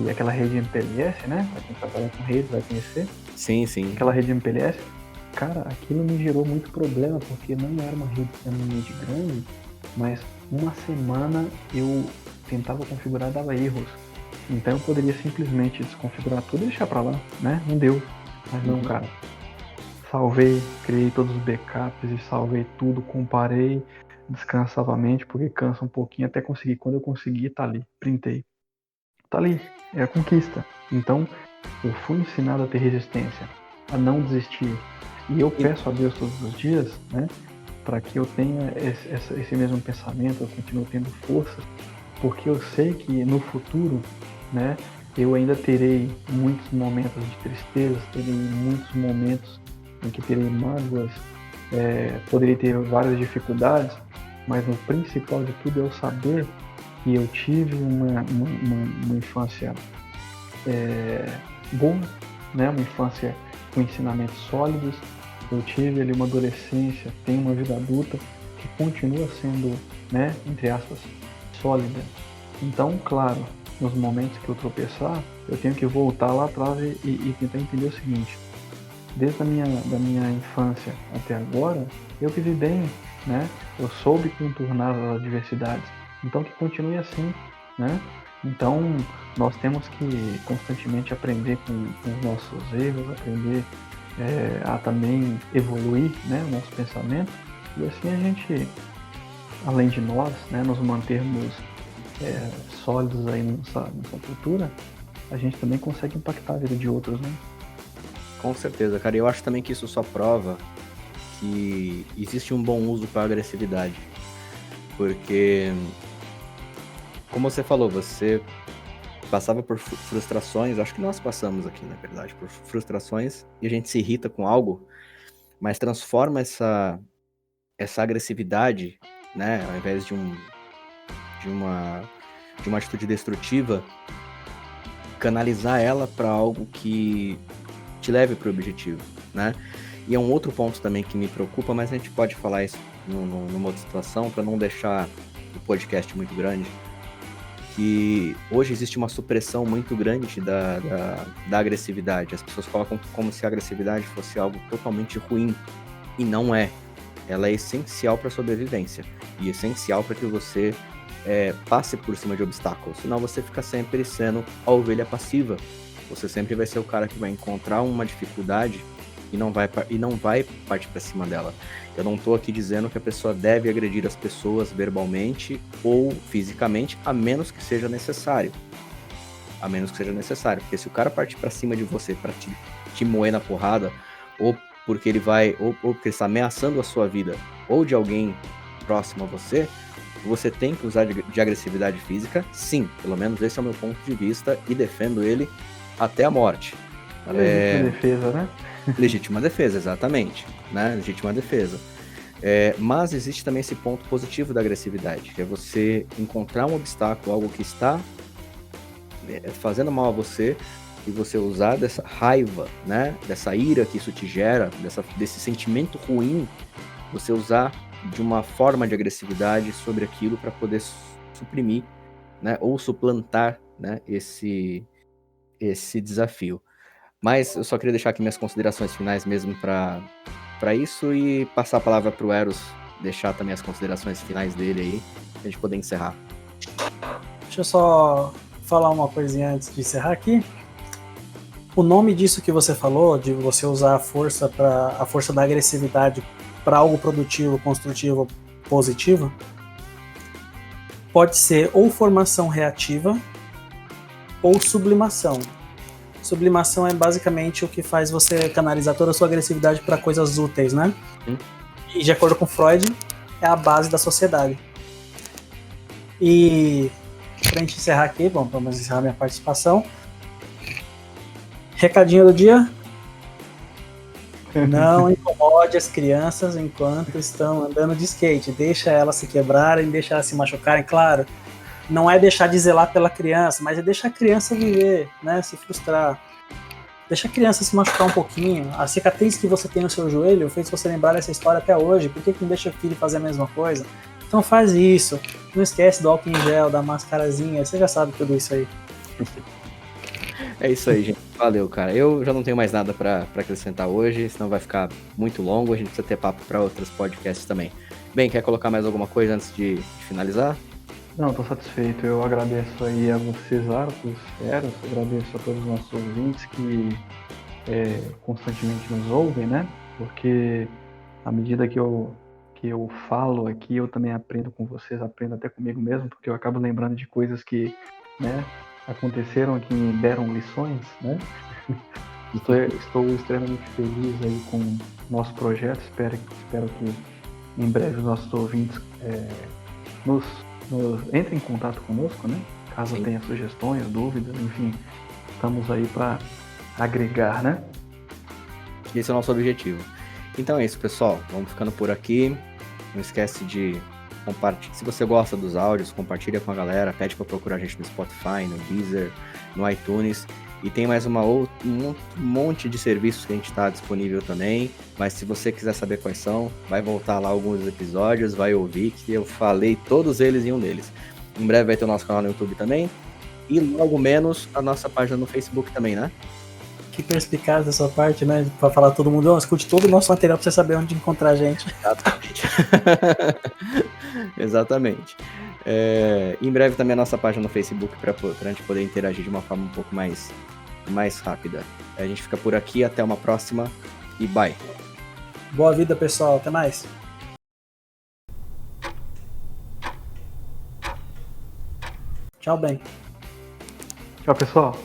Speaker 2: aquela rede MPLS, né? Pra quem trabalha com rede vai conhecer.
Speaker 1: Sim, sim.
Speaker 2: Aquela rede MPLS. Cara, aquilo me gerou muito problema, porque não era uma rede extremamente grande, mas uma semana eu tentava configurar e dava erros. Então eu poderia simplesmente desconfigurar tudo e deixar pra lá, né? Não deu. Mas não, cara. Salvei, criei todos os backups e salvei tudo, comparei, descansava a mente, porque cansa um pouquinho até conseguir. Quando eu consegui, tá ali, printei. Tá ali, é a conquista. Então, eu fui ensinado a ter resistência, a não desistir. E eu peço a Deus todos os dias, né, para que eu tenha esse mesmo pensamento, eu continuo tendo força, porque eu sei que no futuro, né, eu ainda terei muitos momentos de tristeza, terei muitos momentos em que terei mágoas, poderei ter várias dificuldades, mas o principal de tudo é eu saber que eu tive uma infância boa, né, uma infância com ensinamentos sólidos. Eu tive ali uma adolescência, tenho uma vida adulta que continua sendo, né, entre aspas, sólida. Então, claro, nos momentos que eu tropeçar, eu tenho que voltar lá atrás e tentar entender o seguinte: desde da minha infância até agora, eu vivi bem, né? Eu soube contornar as adversidades. Então que continue assim, né? Então nós temos que constantemente aprender com os nossos erros, aprender a também evoluir, né, o nosso pensamento, e assim a gente, além de nós, né, nos mantermos sólidos aí nessa cultura, a gente também consegue impactar a vida de outros, né?
Speaker 1: Com certeza, cara. E eu acho também que isso só prova que existe um bom uso para agressividade. Porque, como você falou, você passava por frustrações, acho que nós passamos aqui, na verdade, por frustrações, e a gente se irrita com algo, mas transforma essa agressividade, né, ao invés de uma atitude destrutiva, canalizar ela para algo que te leve para o objetivo, né? E é um outro ponto também que me preocupa, mas a gente pode falar isso numa outra situação, para não deixar o podcast muito grande, que hoje existe uma supressão muito grande da agressividade. As pessoas colocam como se a agressividade fosse algo totalmente ruim, e não é. Ela é essencial para a sobrevivência, e essencial para que você passe por cima de obstáculos, senão você fica sempre sendo a ovelha passiva. Você sempre vai ser o cara que vai encontrar uma dificuldade e não vai partir para cima dela. Eu não estou aqui dizendo que a pessoa deve agredir as pessoas verbalmente ou fisicamente, a menos que seja necessário. A menos que seja necessário, porque se o cara partir para cima de você para te moer na porrada, ou porque ele vai, ou porque ele está ameaçando a sua vida, ou de alguém próximo a você tem que usar de agressividade física, sim. Pelo menos esse é o meu ponto de vista e defendo ele até a morte.
Speaker 2: Legítima defesa, né?
Speaker 1: Legítima defesa, exatamente. Né? Legítima defesa. Mas existe também esse ponto positivo da agressividade, que é você encontrar um obstáculo, algo que está fazendo mal a você, e você usar dessa raiva, né? Dessa ira que isso te gera, desse sentimento ruim, você usar de uma forma de agressividade sobre aquilo para poder suprimir, né? Ou suplantar, né? Esse desafio. Mas eu só queria deixar aqui minhas considerações finais mesmo para isso, e passar a palavra para o Eros deixar também as considerações finais dele aí, pra gente poder encerrar.
Speaker 3: Deixa eu só falar uma coisinha antes de encerrar aqui. O nome disso que você falou, de você usar a força da agressividade para algo produtivo, construtivo, positivo, pode ser ou formação reativa ou sublimação. Sublimação é basicamente o que faz você canalizar toda a sua agressividade para coisas úteis, né? E de acordo com Freud, é a base da sociedade. E pra gente encerrar aqui, vamos encerrar minha participação. Recadinho do dia: não incomode as crianças enquanto estão andando de skate. Deixa elas se quebrarem, deixa elas se machucarem. Claro, não é deixar de zelar pela criança, mas é deixar a criança viver, né? Se frustrar. Deixa a criança se machucar um pouquinho. A cicatriz que você tem no seu joelho fez você lembrar dessa história até hoje. Por que não deixa o filho fazer a mesma coisa? Então faz isso. Não esquece do álcool em gel, da mascarazinha. Você já sabe tudo isso aí.
Speaker 1: É isso aí, gente. Valeu, cara. Eu já não tenho mais nada para acrescentar hoje, senão vai ficar muito longo. A gente precisa ter papo para outros podcasts também. Bem, quer colocar mais alguma coisa antes de finalizar?
Speaker 2: Não, estou satisfeito. Eu agradeço aí a vocês, Arthur, Eros, agradeço a todos os nossos ouvintes que constantemente nos ouvem, né? Porque à medida que eu falo aqui, eu também aprendo com vocês, aprendo até comigo mesmo, porque eu acabo lembrando de coisas que, né, aconteceram, que me deram lições, né? Estou extremamente feliz aí com o nosso projeto. Espero que em breve os nossos ouvintes entrem em contato conosco, né? Caso
Speaker 1: Sim.
Speaker 2: tenha sugestões, dúvidas, enfim, estamos aí para agregar, né?
Speaker 1: Esse é o nosso objetivo. Então é isso, pessoal. Vamos ficando por aqui. Não esquece de compartilhar. Se você gosta dos áudios, compartilha com a galera. Pede para procurar a gente no Spotify, no Deezer, no iTunes. E tem mais um monte de serviços que a gente está disponível também. Mas se você quiser saber quais são, vai voltar lá alguns episódios, vai ouvir que eu falei todos eles em um deles. Em breve vai ter o nosso canal no YouTube também. E logo menos a nossa página no Facebook também, né?
Speaker 3: Que perspicaz dessa parte, né? Pra falar todo mundo, escute todo o nosso material pra você saber onde encontrar a gente.
Speaker 1: Exatamente. Exatamente. Em breve também a nossa página no Facebook pra gente poder interagir de uma forma um pouco mais rápida. A gente fica por aqui, até uma próxima e bye.
Speaker 3: Boa vida, pessoal. Até mais. Tchau, bem.
Speaker 2: Tchau, pessoal.